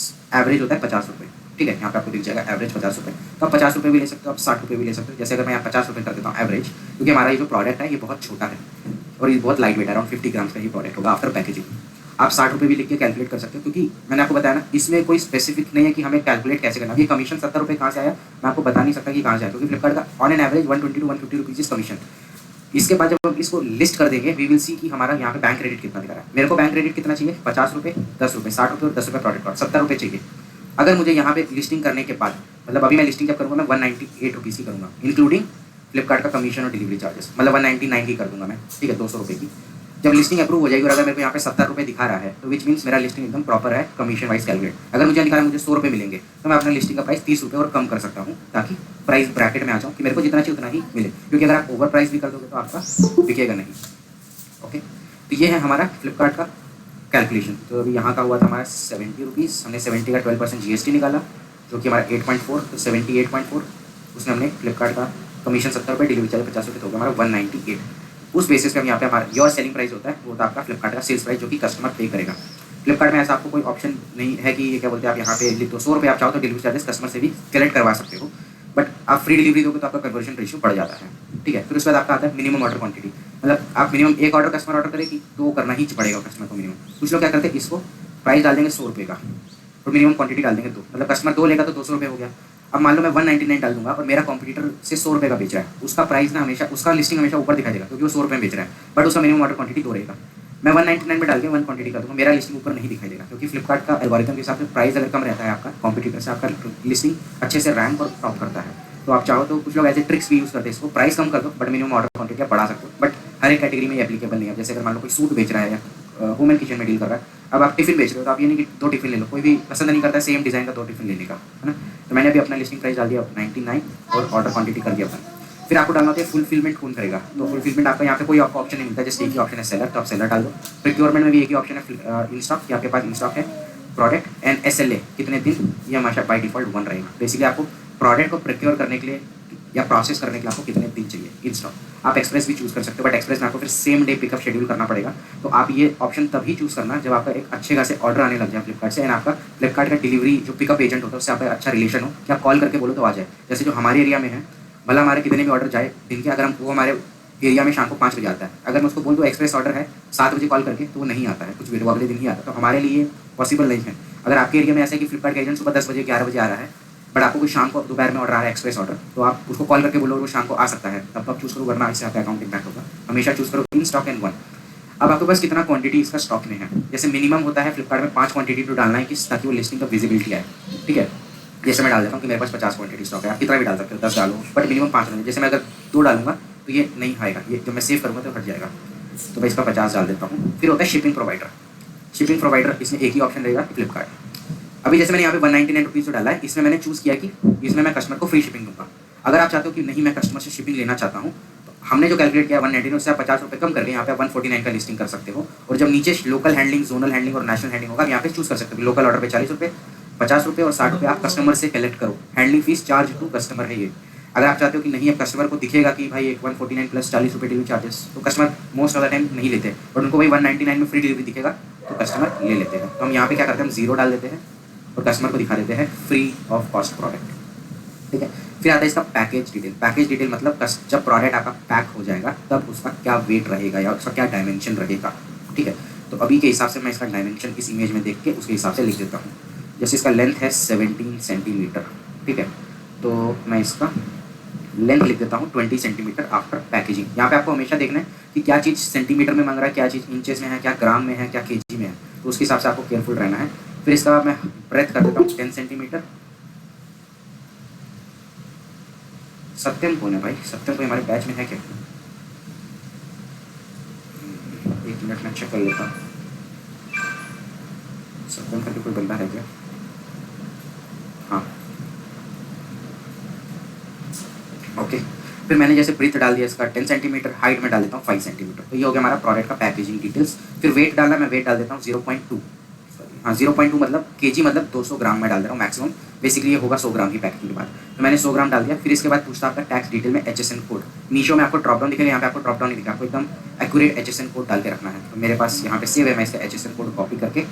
एवरेज होता है 50 रुपये, ठीक है। यहाँ पे आपको दिख जाएगा एवरेज 50 रुपये, तो आप 50 रुपये भी ले सकते हो, आप 60 रुपये भी ले सकते हो। जैसे अगर मैं यहाँ 50 रुपये कर देता हूँ एवरेज, क्योंकि हमारा ये जो प्रोडक्ट है ये बहुत छोटा है और ये बहुत लाइट वेट है, अराउंड 50 ग्राम्स का ये प्रोडक्ट होगा आफ्टर पैकेजिंग। आप 60 रुपये भी लिख के कैलकुलेट कर सकते हो, क्योंकि मैंने आपको बताया ना इसमें कोई स्पेसिफिक नहीं है कि हमें कैलकुलेट कैसे करना। ये कमीशन 70 रुपये कहाँ से आया मैं आपको बता नहीं सकता कि कहाँ से आया, क्योंकि फ्लिपकार्ट का on an average 120 to 150 rupees commission. इसके बाद जब हम इसको लिस्ट कर देंगे वी विल सी कि हमारा यहाँ पे बैंक क्रेडिट कितना दिखा रहा है। मेरे को बैंक क्रेडिट कितना चाहिए 50 रुपये, 10 रुपये, 60 रुपये और 10 रुपये प्रोडक्ट कॉस्ट, 70 रुपये चाहिए। अगर मुझे यहाँ पे लिस्टिंग करने के बाद, मतलब अभी मैं लिस्टिंग जब करूँगा मैं 198 रुपीज़ की करूँगा, इंक्लूडिंग फ्लिपकार्ट का कमीशन और डिलीवरी चार्जेस, मतलब 199 की कर दूँगा मैं, ठीक है, 200 रुपये की। जब लिस्टिंग अप्रूव हो जाएगी और अगर मेरे को यहाँ पे 70 रुपये दिखा रहा है तो विच मीन्स मेरा लिस्टिंग एकदम प्रॉपर है, कमीशन वाइज कैलकुलेट। अगर मुझे दिखा रहा है मुझे 100 रुपये मिलेंगे तो मैं अपना लिस्टिंग का प्राइस 30 रुपये और कम कर सकता हूँ, ताकि प्राइस ब्रैकेट में आ जाऊँ कि मेरे को जितना चाहिए उतना ही मिले, क्योंकि अगर आप ओवर प्राइस भी कर दोगे तो आपका बिकेगा नहीं। ओके, तो ये है हमारा फ्लिपकार्ट का कैलकुलेशन। तो अभी यहाँ का हुआ था हमारा 70 रुपीज़, हमने 70 का 12% GST निकाला जो कि हमारा 8.4, तो 78.4, उसमें हमने फ्लिपकार्ट का कमीशन 70 रुपये, डिलीवरी चार्ज 50 रुपये, तो होगा हमारा 198। उस बेसिस पे हम यहाँ पे हमारा योर सेलिंग प्राइस होता है, वो होता है आपका फ्लिपकार्ट का सेल्स प्राइस जो कि कस्टमर पे करेगा। फ्लिपकार्ट में ऐसा आपको कोई ऑप्शन नहीं है कि ये क्या बोलते हैं, आप यहाँ पे लिख दो 100 रुपये, आप चाहो तो डिलीवरी चार्जेस कस्टमर से भी कलेक्ट करवा सकते हो, बट आप फ्री डिलीवरी दोगे तो आपका कन्वर्जन रेशियो बढ़ जाता है। ठीक है, फिर उसके बाद आपका आता है मिनिमम ऑर्डर क्वांटिटी, मतलब आप मिनिमम एक ऑर्डर कस्टमर ऑर्डर करेगी तो वो करना ही पड़ेगा कस्टमर को मिनिमम। कुछ लोग क्या करते हैं, इसको प्राइस डाल देंगे 100 रुपये का और मिनिमम क्वांटिटी डाल देंगे 2, मतलब कस्टमर 2 लेगा तो 200 रुपये हो गया। अब मान लो मैं 199 डाल दूंगा और मेरा कॉम्पिटिटर से 100 रुपये का बेच रहा है, उसका प्राइस ना हमेशा, उसका लिस्टिंग हमेशा ऊपर दिखाई देगा क्योंकि वो 100 रुपये में बेच रहा है, बट उसका मिनिमम ऑर्डर क्वांटिटी 2 रहेगा। मैं 199 में डाल के 1 क्वांटिटी कर दूँगा, मेरा लिस्टिंग ऊपर नहीं दिखाई देगा, क्योंकि फ्लिपकार्ट का एल्गोरिथम के हिसाब से प्राइस अगर कम रहता है आपका कॉम्पिटिटर से, आपका लिस्टिंग अच्छे से रैंक और टॉप करता है। तो आप चाहो तो कुछ लोग ऐसे ट्रिक्स भी यूज़ करते हैं, इसको प्राइस कम कर दो बट मिनिमम ऑर्डर क्वांटिटी आप बढ़ा सकते हो, बट हर एक कैटेगरी में ये एप्लीकेबल नहीं है। जैसे अगर मान लो कोई सूट बेच रहा है या वुमेन किचन में डील कर रहा है, अब आप टिफिन बेच रहे हो तो आप ये नहीं कि 2 टिफिन ले लो, कोई भी पसंद नहीं करता है सेम डिज़ाइन का 2 टिफिन लेने का, है ना। तो मैंने अभी अपना लिस्टिंग प्राइस डाल दिया 99 और ऑर्डर क्वांटिटी कर दिया अपन। फिर आपको डालना होता है फुलफिलमेंट कौन करेगा, तो फुलफिलमेंट आपका यहाँ पे कोई आपको ऑप्शन नहीं मिलता, जैसे एक ही ऑप्शन है सेलर, तो आप सेलर डाल दो। प्रोक्योरमेंट में भी एक ही ऑप्शन है इन स्टॉक, कि आपके पास इन स्टॉक है प्रोडक्ट एंड SLA कितने दिन, ये हमारा बाई डिफॉल्ट 1 रहेगा। बेसिकली आपको प्रोडक्ट को प्रोक्योर करने के लिए या प्रोसेस करने के लिए आपको कितने दिन चाहिए इन स्टॉक। आप एक्सप्रेस भी चूज़ कर सकते हो, बट एक्सप्रेस में आपको फिर सेम डे पिकअप शेड्यूल करना पड़ेगा। तो आप ये ऑप्शन तभी चूज़ करना जब आपका एक अच्छे खासे ऑर्डर आने लग जाए फ्लिपकार्ट से, एंड आपका फ्लिपकार्ट का डिलीवरी जो पिकअप एजेंट होता है उससे आपका अच्छा रिलेशन हो, कि आप कॉल करके बोलो तो आ जाए। जैसे जो हमारे एरिया में है, भला हमारे कितने भी ऑर्डर जाए दिन के, अगर हम वो हमारे एरिया में शाम को 5 बजे आता है, अगर मैं उसको बोल दूँ एक्सप्रेस ऑर्डर है 7 बजे कॉल करके, तो वो नहीं आता है, कुछ वीडियो अगले दिन ही आता है। तो हमारे लिए पॉसिबल नहीं है। अगर आपके एरिया में ऐसा है कि फ्लिपकार्ट का एजेंट सुबह 10 बजे 11 बजे आ रहा है, बट आपको कोई शाम को दोपहर में ऑर्डर आ रहा है एक्सप्रेस ऑर्डर, तो आप उसको कॉल करके बोलो वो शाम को आ सकता है, तब तो आप चूज़ करो, वरना इससे आपका अकाउंट इम्पैक्ट होगा। हमेशा चूज़ करो इन स्टॉक एंड 1। अब आपके पास कितना क्वांटिटी इसका स्टॉक में है, जैसे मिनिमम होता है फ्लिपकार्ट में 5 क्वांटिटी तो डालना है कि ताकि वो लिस्टिंग का विजिबिलिटी आए। ठीक है, जैसे मैं डाल देता हूँ कि मेरे पास 50 क्वांटिटी स्टॉक है, आप कितना भी डाल सकते हो, 10 डालो, बट मिनिमम 5 डालो। जैसे मैं अगर 2 डालूंगा तो ये नहीं आएगा, ये जब मैं सेव करूँगा तो हट जाएगा, तो मैं इसका 50 डाल देता हूँ। फिर होता है शिपिंग प्रोवाइडर। शिपिंग प्रोवाइडर इसमें एक ही ऑप्शन रहेगा, फ्लिपकार्ट। अभी जैसे मैंने यहाँ पे 199 रुपीज़ जो डाला है, इसमें मैंने चूज़ किया कि इसमें मैं कस्टमर को फ्री शिपिंग दूंगा। अगर आप चाहते हो कि नहीं मैं कस्टमर से शिपिंग लेना चाहता हूँ, तो हमने जो कैलकुलेट किया 199, उससे आप 50 रुपये कम करके यहाँ पे 149 का लिस्टिंग कर सकते हो। और जब नीचे लोकल हैंडलिंग, जोनल हैंडलिंग और नेशनल हैंडलिंग होगा, यहाँ पे चूज़ कर सकते हो। लोकल ऑर्डर पे 40 रुपये, 50 रुपये और 60 रुपये आप कस्टमर से कलेक्ट करो। Handling fee charge to customer है ये। अगर आप चाहते हो कि नहीं अब कस्टमर को दिखेगा कि भाई एक 149 प्लस 40 रुपये डिलीवरी चार्जेस, तो customer most of the time नहीं लेते, बट उनको वही 199 में फ्री डिलीवरी दिखेगा तो कस्टमर ले लेते हैं। तो हम यहाँ पे क्या करते हैं, हम 0 डाल देते हैं और कस्टमर को दिखा देते हैं फ्री ऑफ कॉस्ट प्रोडक्ट। ठीक है, फिर आता है इसका पैकेज डिटेल। पैकेज डिटेल मतलब जब प्रोडक्ट आपका पैक हो जाएगा तब उसका क्या वेट रहेगा या उसका क्या डायमेंशन रहेगा। ठीक है, तो अभी के हिसाब से मैं इसका डायमेंशन इस इमेज में देख के उसके हिसाब से लिख देता हूँ। जैसे इसका लेंथ है 17 सेंटीमीटर। ठीक है, तो मैं इसका लेंथ लिख देता हूँ 20 सेंटीमीटर आफ्टर पैकेजिंग। यहाँ पे आपको हमेशा देखना है कि क्या चीज़ सेंटीमीटर में मांग रहा है, क्या चीज़ इंचेस में है, क्या ग्राम में है, क्या केजी में है, तो उसके हिसाब से आपको केयरफुल रहना है। फिर इसका मैं ब्रेथ कर देता हूँ 10 सेंटीमीटर। सत्यम कौन है भाई, सत्यम कोई हमारे बैच में है क्या? एक मिनट में चेक कर लेता हूँ, सत्यम करके कोई बंदा है क्या? हाँ, ओके। फिर मैंने जैसे ब्रीथ डाल दिया इसका 10 सेंटीमीटर, हाइट में डाल देता हूँ 5 सेंटीमीटर। तो ये हो गया हमारा प्रोडक्ट का पैकेजिंग डिटेल्स। फिर वेट डालना, मैं वेट डाल देता हूँ 0.2, हाँ 0.2 मतलब केजी, मतलब 200 ग्राम में डाल दे रहा हूँ मैक्सिमम। बेसिकली ये होगा 100 ग्राम की पैकिंग के बाद, तो मैंने 100 ग्राम डाल दिया। फिर इसके बाद पूछता आपका टैक्स डिटेल में HSN कोड। मीशो में आपको ड्रॉप डाउन दिखेगा, यहाँ पे आपको ड्रॉप डाउन नहीं दिखा, आपको एकदम एक्यूरेट HSN कोड डाल के रखना है। तो मेरे पास यहाँ पे सेव है, मैं इसका HSN कोड कॉपी करके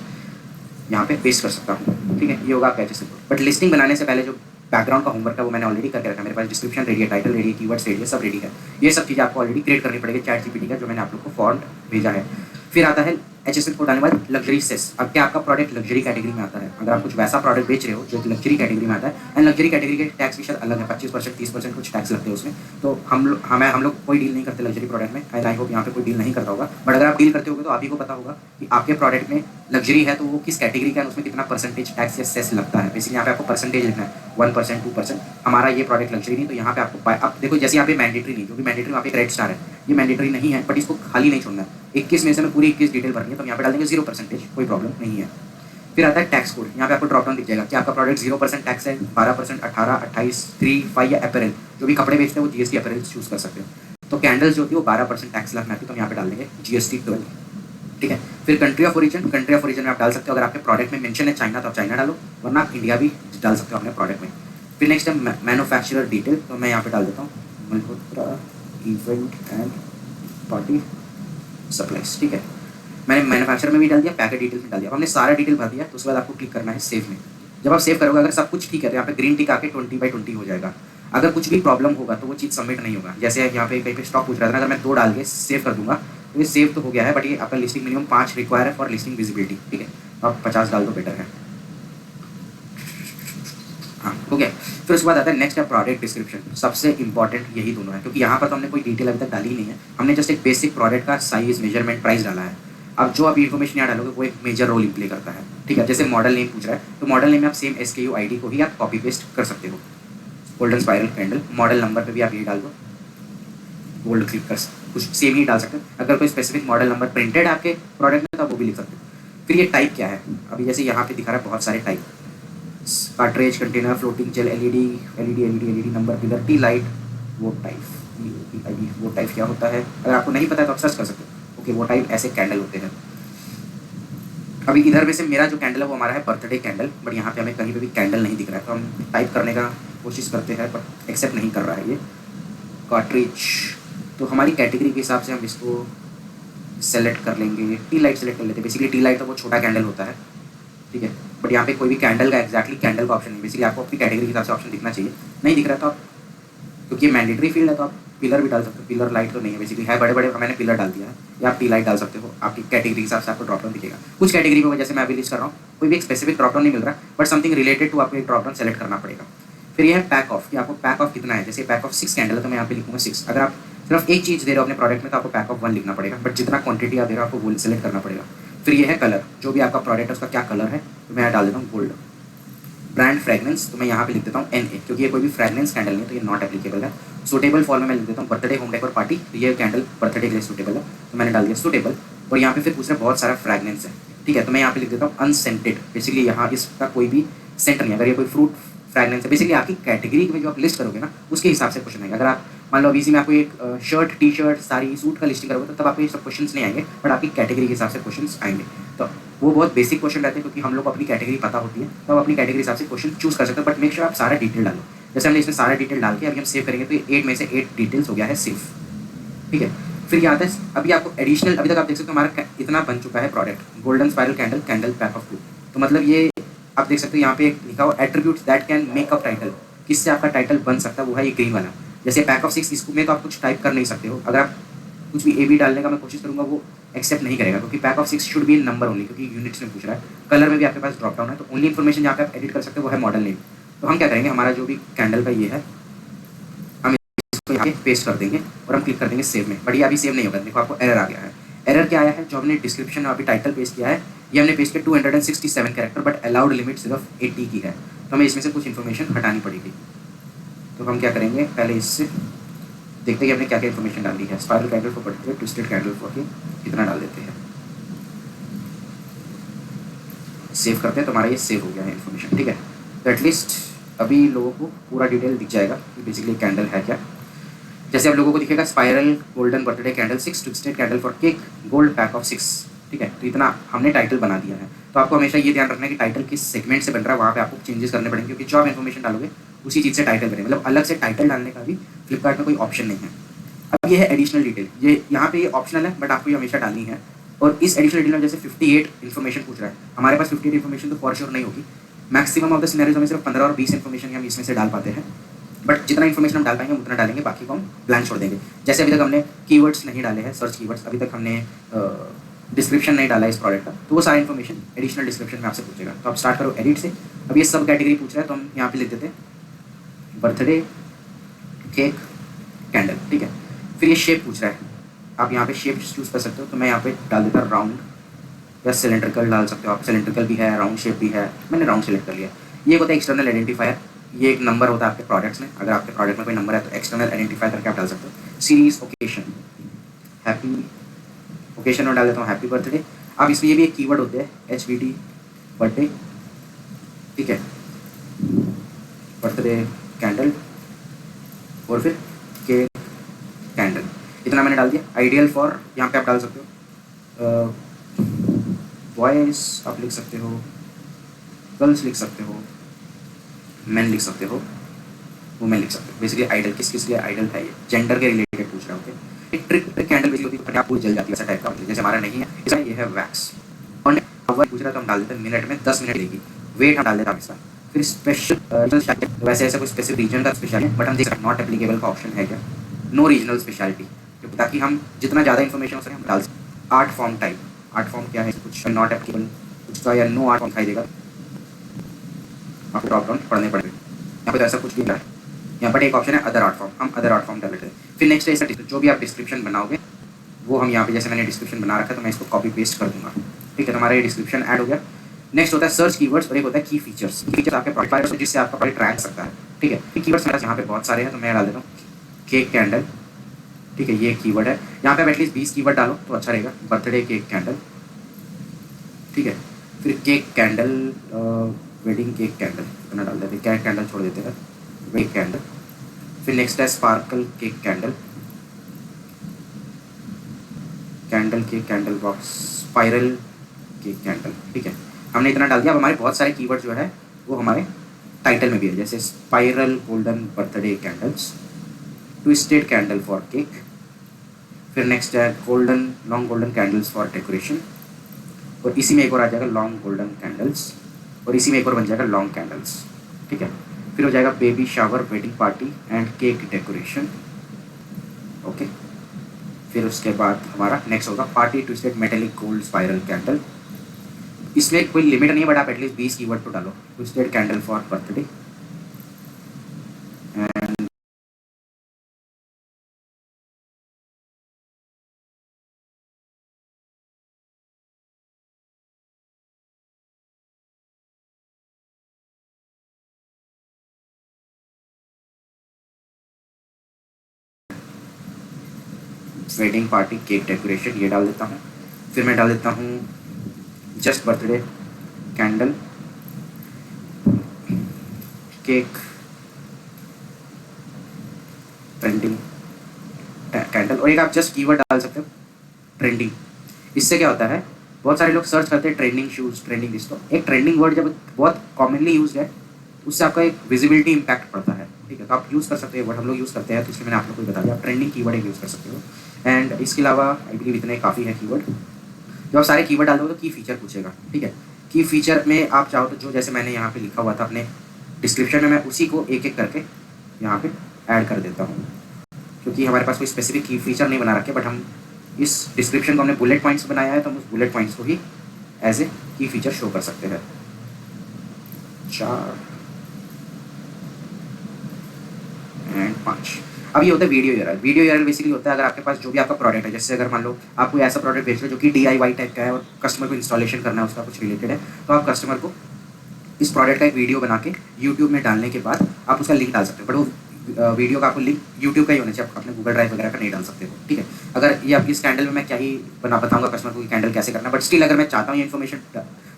यहाँ पे पेस्ट कर सकता हूँ। ठीक है, ये होगा आपका HSN कोड। बट लिस्टिंग बनाने से पहले जो बैकग्राउंड का होमवर्क है वो मैंने ऑलरेडी करके रखा है। मेरे पास डिस्क्रिप्शन रेडी है, टाइटल रेडी है, कीवर्ड्स रेडी है, सब रेडी है। ये सब चीज़ें आपको ऑलरेडी क्रिएट करनी पड़ेगी ChatGPT का, जो मैंने आप लोग को फॉर्म भेजा है। फिर आता है HSN कोड आने वाला लग्जरी सेस। अब क्या आपका प्रोडक्ट लग्जरी कैटेगरी में आता है? अगर आप कुछ वैसा प्रोडक्ट बेच रहे हो जो लग्जरी कैटेगरी में आता है, एंड लग्जरी कैटेगरी के टैक्स भी शायद अलग है, 25%, 30% कुछ टैक्स लगते हैं उसमें। तो हम लोग कोई डील नहीं करते लग्जरी प्रोडक्ट में, एंड आई होप यहाँ पे कोई डील नहीं करता होगा। बट अगर आप डील करते होगे तो आप ही को पता होगा कि आपके प्रोडक्ट में लग्जरी है तो वो किस कैटेगरी का है, उसमें कितना परसेंटेज टैक्स या सेस लगता है। बेसिकली यहाँ पे आपको परसेंटेज लिखना है, 1%, 2%। हमारा ये प्रोडक्ट लग्जरी नहीं, तो यहाँ पे आपको अब देखो जैसे यहाँ पे मैंडेटरी नहीं, जो भी मैंडेटरी वहाँ पे रेड स्टार है, ये मैंडेटरी नहीं है, बट इसको खाली नहीं छोड़ना है। 21 में से मैं पूरी 21 डिटेल भरनी है, तो यहाँ पे डाल देंगे 0%, कोई प्रॉब्लम नहीं है। फिर आता है टैक्स कोड। यहाँ पे आपको ड्रॉप डाउन दिख जाएगा कि आपका प्रोडक्ट 0% टैक्स है, 12%, 18, 28, 3, 5 या अपैरल, जो भी कपड़े बेचते हैं वो जीएसटी अपैरल चूज कर सकते हो। तो कैंडल्स जो होती है वो 12% टैक्स लगना है, तो हम यहाँ पे डाल देंगे GST 12, ठीक है। फिर country of origin, country of origin में आप डाल सकते हो, अगर आपके प्रोडक्ट में मेंशन है चाइना तो आप चाइना डालो, वरना आप इंडिया भी डाल सकते हो अपने प्रोडक्ट में। फिर नेक्स्ट है मैन्युफैक्चरर डिटेल, तो मैं यहाँ पे डाल देता हूँ Malhotra event and party supplies, ठीक है। मैंने मैन्युफैक्चर में भी डाल दिया, पैकेट डिटेल में डाल दिया। हमने सारा डिटेल भर दिया, तो उसके बाद आपको क्लिक करना है सेव में। जब आप सेव करोगे, अगर सब कुछ ठीक है तो यहाँ पे ग्रीन टिक आके 20/20 हो जाएगा। अगर कुछ भी प्रॉब्लम होगा तो वो चीज़ सबमिट नहीं होगा। जैसे यहाँ पे कहीं पे स्टॉक पूछ रहा था, अगर मैं 2 डाल के सेव कर दूंगा तो ये सेव तो हो गया है, बट ये आपका लिस्टिंग मिनिमम 5 रिक्वायर है फॉर लिस्टिंग विजिबिलिटी, ठीक है। तो आप 50 डाल दो, बेटर है। हाँ, हो गया। फिर उसके बाद आता है नेक्स्ट है प्रोडक्ट डिस्क्रिप्शन। सबसे इंपॉर्टेंट यही दोनों है, क्योंकि यहाँ पर तो हमने कोई डिटेल अभी तक डाली ही नहीं है, हमने जस्ट एक बेसिक प्रोडक्ट का साइज, मेजरमेंट, प्राइस डाला है। अब जो आप इन्फॉर्मेशन यहाँ डालोगे वो एक मेजर रोल प्ले करता है, ठीक है। जैसे मॉडल नेम पूछ रहा है, तो मॉडल नेम में आप सेम SKU ID को ही आप कॉपी पेस्ट कर सकते हो। Golden spiral candle, model number पे भी आप ये डाल दो, गोल्ड क्लिक कर कुछ सेम ही डाल सकते हो। अगर कोई स्पेसिफिक मॉडल नंबर प्रिंटेड आपके प्रोडक्ट में तो आप वो भी लिख सकते हो। फिर ये टाइप क्या है, अभी जैसे यहाँ पे दिखा रहा है बहुत सारे type, cartridge, container, floating gel, LED number, pillar, tea light, वो टाइप, वो टाइप क्या होता है अगर आपको नहीं पता है तो आप सर्च कर सकते हो। ओके, वो टाइप ऐसे कैंडल होते हैं। अभी इधर में से मेरा जो कैंडल है वो हमारा है बर्थडे कैंडल, बट यहाँ पे हमें कहीं पे भी कैंडल नहीं दिख रहा है, तो हम टाइप करने का कोशिश करते हैं बट एक्सेप्ट नहीं कर रहा है ये कार्ट्रिज। तो हमारी कैटेगरी के हिसाब से हम इसको सेलेक्ट कर लेंगे, टी लाइट सेलेक्ट कर लेते हैं। बेसिकली टी लाइट तो वो छोटा कैंडल होता है, ठीक है। बट यहाँ पे कोई भी कैंडल का एक्जैक्टली कैंडल का ऑप्शन नहीं, बेसिकली आपको अपनी कैटेगरी के हिसाब से ऑप्शन दिखना चाहिए। नहीं दिख रहा तो आप, क्योंकि ये मैंडेटरी फील्ड है तो आप पिलर भी डाल सकते हो। पिलर लाइट तो नहीं है, बेसिकली है बड़े बड़े, मैंने पिलर डाल दिया है, या आप टी लाइट डाल सकते हो। आपकी कैटेगरी के हिसाब से आपको ड्रॉप डाउन दिखेगा। कुछ कैटेगरी को जैसे मैं अभी लिस्ट कर रहा हूँ, कोई भी एक स्पेसिफिक ड्रॉप डाउन नहीं मिल रहा, बट समथिंग रिलेटेड टू आपको एक ड्रॉप डाउन सेलेक्ट करना पड़ेगा। फिर ये है पैक ऑफ, कि आपको पैक ऑफ कितना है। जैसे पैक ऑफ 6 कैंडल है तो मैं यहाँ पे लिखूंगा 6। अगर आप सिर्फ एक चीज़ दे रहे हो अपने प्रोडक्ट में तो आपको पैक ऑफ 1 लिखना पड़ेगा, बट जितना क्वांटिटी आप दे रहे हो आपको वो सेलेक्ट करना पड़ेगा। फिर ये है कलर, जो भी आपका प्रोडक्ट है उसका क्या कलर है, तो मैं डाल देता हूँ गोल्ड। ब्रांड फ्रेगनेंस, तो मैं यहाँ पे लिख देता हूँ NA, क्योंकि ये कोई भी फ्रेगनेंस कैंडल नहीं है तो ये नॉट एप्लीकेबल है। सूटेबल फॉर में मैं लिख देता हूँ बर्थडे होम डेकोर पार्टी, तो ये कैंडल बर्थडे के लिए सूटेबल है, तो मैंने डाल दिया सूटेबल। और यहाँ पे फिर पूछ रहे बहुत सारा फ्रेगनेंस है, ठीक है, तो मैं यहाँ पे लिख देता हूँ अनसेंटेड। बेसिकली यहाँ इसका कोई भी सेंट नहीं है। अगर ये कोई फ्रूट फ्रेगनेंस है, बेसिकली आपकी कैटेगरी में जो आप लिस्ट करोगे ना उसके हिसाब से क्वेश्चन आएगा। अगर आप मान लो इसी में आपको एक शर्ट, टी-शर्ट, साड़ी, सूट का लिस्टिंग करोगे तो तब आपको ये सब क्वेश्चंस नहीं आएंगे, बट आपकी कैटेगरी के हिसाब से क्वेश्चंस आएंगे। तो वो बहुत बेसिक क्वेश्चन रहते हैं, क्योंकि हम लोग को अपनी कैटेगरी पता होती है, तो आप अपनी कैटेगरी हिसाब से क्वेश्चन चूज कर सकते हो, बट मेक श्योर आप सारा डिटेल डालो। जैसे हमने इसमें सारा डिटेल डाल के अभी हम सेव करेंगे तो ये 8 में से 8 डिटेल्स हो गया है सेव, ठीक है। फिर ये आता है अभी आपको एडिशनल, अभी तक आप देख सकते हो हमारा इतना बन चुका है product, golden spiral candle, candle pack of 2। तो मतलब ये आप देख सकते हो यहाँ पे एक लिखा हुआ attributes that can make up title, किससे आपका टाइटल बन सकता है, वो है ये ग्रीन वाला। जैसे पैक ऑफ 6, इसमें तो आप कुछ टाइप कर नहीं सकते हो। अगर आप कुछ भी AB डालने का मैं कोशिश करूँगा वो एक्सेप्ट नहीं करेगा, क्योंकि pack of 6 should be in number only, क्योंकि यूनिट्स में पूछ रहा है। कलर में भी आपके पास ड्रॉप डाउन है, तो ओनली इन्फॉर्मेशन जहाँ पे आप एडिट कर सकते हो वो है मॉडल नेम। तो हम क्या करेंगे, हमारा जो भी कैंडल का ये है हम इसको यहाँ पे पेस्ट कर देंगे और हम क्लिक कर देंगे सेव में। बट ये अभी सेव नहीं होगा, देखो आपको एरर आ गया है। एरर क्या आया है, जो हमने डिस्क्रिप्शन में अभी टाइटल पेस्ट किया है ये हमने पेस्ट किया 267 कैरेक्टर, बट अलाउड लिमिट सिर्फ 80 की है, तो हमें इसमें से कुछ इन्फॉर्मेशन हटानी पड़ेगी। तो हम क्या करेंगे, पहले इससे देखते हैं कि हमने क्या क्या इन्फॉर्मेशन डाली है। Spiral candle for particular, twisted candle for के इतना डाल देते हैं, सेव करते हैं तो हमारा ये सेव हो गया है इन्फॉर्मेशन, ठीक है। तो एटलीस्ट अभी लोगों को पूरा डिटेल दिख जाएगा कि बेसिकली कैंडल है क्या। जैसे अब लोगों को दिखेगा spiral golden birthday candle 6, twisted candle for cake, gold pack of 6, ठीक है। तो इतना हमने टाइटल बना दिया है। तो आपको हमेशा ये ध्यान रखना है कि टाइटल किस सेगमेंट से बन रहा है, वहाँ पे आपको चेंजेस करने पड़ेंगे, क्योंकि जो आप इन्फॉर्मेशन डालोगे उसी चीज़ से टाइटल बने, मतलब अलग से टाइटल डालने का भी फ्लिपकार्ट में कोई ऑप्शन नहीं है। अब ये है एडिशनल डिटेल, ये यहाँ पे ये ऑप्शनल है बट आपको ये हमेशा डालनी है। और इस एडिशनल डिटेल में जैसे 58 इन्फॉर्मेशन पूछ रहा है, हमारे पास 58 इन्फॉर्मेशन तो फॉर श्योर नहीं होगी। मैक्सिमम ऑफ द सिनेरियोज में सिर्फ 15 और 20 इन्फॉर्मेशन हम इसमें से डाल पाते हैं, बट जितना इन्फॉर्मेशन हम डाल पाएंगे उतना डालेंगे, बाकी को हम ब्लैंक छोड़ देंगे। जैसे अभी तक हमने कीवर्ड्स नहीं डाले हैं, सर्च कीवर्ड्स, अभी तक हमने डिस्क्रिप्शन नहीं डाला इस प्रोडक्ट का, तो वो सारा इन्फॉर्मेशन एडिशनल डिस्क्रिप्शन में आपसे पूछेगा। तो आप स्टार्ट करो एडिट से। अब ये सब कैटेगरी पूछ रहा है तो हम यहाँ पे लिख देते हैं बर्थडे केक कैंडल, ठीक है। फिर ये शेप पूछ रहा है, आप यहाँ पे शेप चूज़ कर सकते हो, तो मैं यहाँ पे डाल देता हूँ राउंड, या सिलेंड्रिकल डाल सकते हो आप, सिलेंड्रिकल भी है, राउंड शेप भी है, मैंने राउंड सेलेक्ट कर लिया। ये होता है एक्सटर्नल आइडेंटिफायर, ये एक नंबर होता है आपके प्रोडक्ट्स में, अगर आपके प्रोडक्ट में कोई नंबर है तो एक्सटर्नल आइडेंटिफाई करके आप डाल सकते हो। सीरीज, ओकेशन, हैप्पी ओकेशन में डाल देता हूँ हैप्पी बर्थडे। अब इसमें ये भी एक कीवर्ड होते हैं HBD बर्थडे, ठीक है, बर्थडे कैंडल और फिर केक कैंडल, इतना मैंने डाल दिया। आइडियल फॉर, यहाँ पे आप डाल सकते हो बॉयज़, आप लिख सकते हो, गर्ल्स लिख सकते हो, मैन लिख सकते हो, वुमेन लिख सकते हो। बेसिकली आइडल किस किस लिए आइडल है, ये जेंडर के रिलेटेड पूछ रहा हूँ। ओके, एक ट्रिक कैंडल बेसिकली होती है, आप पूछ जल जाती है, ऐसा टाइप का, जैसे हमारा नहीं है, इसमें ये है वैक्स। और आवर पूछ रहा तो हम डाल देते हैं मिनट में 10 मिनट लेगी, वेट हम डाल देते हैं इसका। फिर स्पेशल, वैसे ऐसा कोई स्पेसिफिक रीजन का स्पेशलिटी, बट हम देख सकते नॉट एप्लीकेबल का ऑप्शन है क्या, नो रीजनल स्पेशलिटी, ताकि हम जितना ज़्यादा इन्फॉर्मेशन हो सके हम डाल सकते। Art form type, art form क्या है, कुछ नॉट एप्लीकेबल, कुछ का या नो आर्ट फॉर्म दिखाई देगा, आपको ड्रॉप डाउन पढ़ने पड़ेंगे। यहाँ पे तो ऐसा कुछ भी नहीं है, यहाँ पर एक ऑप्शन है अदर आर्ट फॉर्म, हम अदर आर्ट फॉर्म डाल लेते हैं। फिर नेक्स्ट है जो भी आप डिस्क्रिप्शन बनाओगे वो हम यहाँ पे, जैसे मैंने डिस्क्रिप्शन बना रखा है तो मैं इसको कॉपी पेस्ट कर दूंगा, ठीक है, तो हमारा ये डिस्क्रिप्शन ऐड हो गया। नेक्स्ट होता है सर्च कीवर्ड्स और एक होता है की फीचर्स। की फीचर्स आपके प्रोफाइल जिससे आपका प्रोडक्ट रैंक सकता है, ठीक है। कीवर्ड्स मेरे यहाँ पे बहुत सारे हैं तो मैं डाल देता हूँ केक कैंडल, ठीक है, ये कीवर्ड है। यहाँ पे आप एटलीस्ट 20 कीवर्ड डालो तो अच्छा रहेगा। बर्थडे केक कैंडल, ठीक है, फिर cake candle, wedding cake candle इतना डाल देते, केक कैंडल छोड़ देते हैं, केक कैंडल। फिर नेक्स्ट है sparkle cake candle, candle cake candle box, spiral cake candle, ठीक है, हमने इतना डाल दिया। अब हमारे बहुत सारे कीवर्ड जो है वो हमारे टाइटल में भी है, जैसे spiral golden birthday candles, twisted candle for cake, फिर नेक्स्ट है golden long golden candles for decoration, और इसी में एक और आ जाएगा लॉन्ग गोल्डन कैंडल्स, और इसी में एक और बन जाएगा लॉन्ग कैंडल्स, ठीक है। फिर हो जाएगा baby shower wedding party and cake decoration, okay. फिर उसके बाद हमारा नेक्स्ट होगा party twisted metallic gold spiral candle. इसमें कोई लिमिट नहीं है, बट आप एटलीस्ट 20 कीवर्ड तो डालो। Twisted candle for birthday and wedding party cake decoration, ये डाल देता हूँ। फिर मैं डाल देता हूँ just birthday candle cake trending candle, और एक आप जस्ट कीवर्ड डाल सकते हो ट्रेंडिंग। इससे क्या होता है, बहुत सारे लोग सर्च करते हैं ट्रेंडिंग शूज़, ट्रेंडिंग दिस, तो एक ट्रेंडिंग वर्ड जब बहुत कॉमनली यूज है उससे आपका एक विजिबिलिटी इंपैक्ट पड़ता है, ठीक है, तो आप यूज़ कर सकते हैं वर्ड, हम लोग यूज़ करते हैं, तो इसलिए मैंने आप लोग को बता दिया, आप ट्रेंडिंग कीवर्ड एक यूज़ कर सकते हो। एंड इसके अलावा आई बिलीव इतने काफ़ी है कीवर्ड। जब आप सारे कीवर्ड डालोगे तो की फीचर पूछेगा, ठीक है। की फीचर में आप चाहो तो जो जैसे मैंने यहाँ पे लिखा हुआ था अपने डिस्क्रिप्शन में, मैं उसी को एक एक करके यहाँ पे ऐड कर देता हूँ, क्योंकि हमारे पास कोई स्पेसिफिक की फीचर नहीं बना रखे, बट हम इस डिस्क्रिप्शन को हमने बुलेट पॉइंट्स बनाया है तो हम उस बुलेट पॉइंट्स को ही एज ए की फीचर शो कर सकते हैं। 4 एंड 5। अब ये होता है video URL. Video URL basically होता है अगर आपके पास जो भी आपका प्रोडक्ट है, जैसे अगर मान लो आप कोई ऐसा प्रोडक्ट बेच रहे हो जो कि DIY टाइप का है और कस्टमर को इंस्टॉलेशन करना है, उसका कुछ रिलेटेड है, तो आप कस्टमर को इस प्रोडक्ट का एक वीडियो बना के यूट्यूब में डालने के बाद आप उसका लिंक डाल सकते हो, बट वो वीडियो का आपको लिंक यूट्यूब का ही होना चाहिए, आप अपने गूगल ड्राइव वगैरह का नहीं डाल सकते हो, ठीक है। अगर ये आपकी इस कैंडल में मैं क्या ही बताऊंगा कस्टमर को कि कैंडल कैसे करना, बट स्टिल अगर मैं चाहता हूँ ये इन्फॉर्मेशन,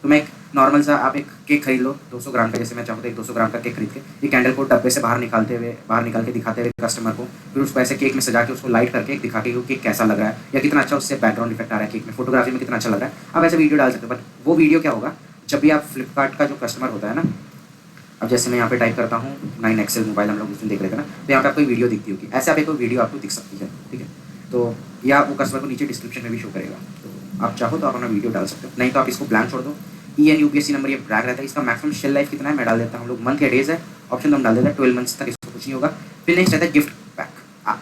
तो मैं एक नॉर्मल सा, आप एक केक खरीद लो 200 ग्राम का, जैसे मैं चाहूँ तो एक 200 ग्राम का केक खरीद के ये कैंडल को डब्बे से बाहर निकाल के दिखाते हुए कस्टमर को, फिर उसको ऐसे केक में सजा के उसको लाइट करके दिखा के केक कैसा लग रहा है या कितना अच्छा उससे बैकग्राउंड इफेक्ट आ रहा है केक में, फोटोग्राफी में कितना अच्छा लग रहा है, आप ऐसे वीडियो डाल सकते हो। बट वो वीडियो क्या होगा, जब भी आप फ्लिपकार्ट का जो कस्टमर होता है ना, अब जैसे मैं यहाँ पे टाइप करता हूँ 9 एक्सेल मोबाइल, हम लोग उसमें देख लेते हैं ना, तो यहाँ पे आपको वीडियो दिखती होगी, ऐसे आप एक वीडियो आपको दिख सकती है, ठीक है, तो या वो कस्टमर को नीचे डिस्क्रिप्शन में भी शो करेगा, तो आप चाहो तो आप अपना वीडियो डाल सकते हो, नहीं तो आप इसको ब्लैंक छोड़ दो। EN UPSC नंबर ये ब्लैक रहता है, इसका मैक्सिमम शेल लाइफ कितना है मैं डाल देता हूँ, हम लोग मंथ या डेज है ऑप्शन, तो हम डाल देते हैं 12 मंथ्स तक, इसको कुछ नहीं होगा। फिर नेक्स्ट रहता है गिफ्ट पैक,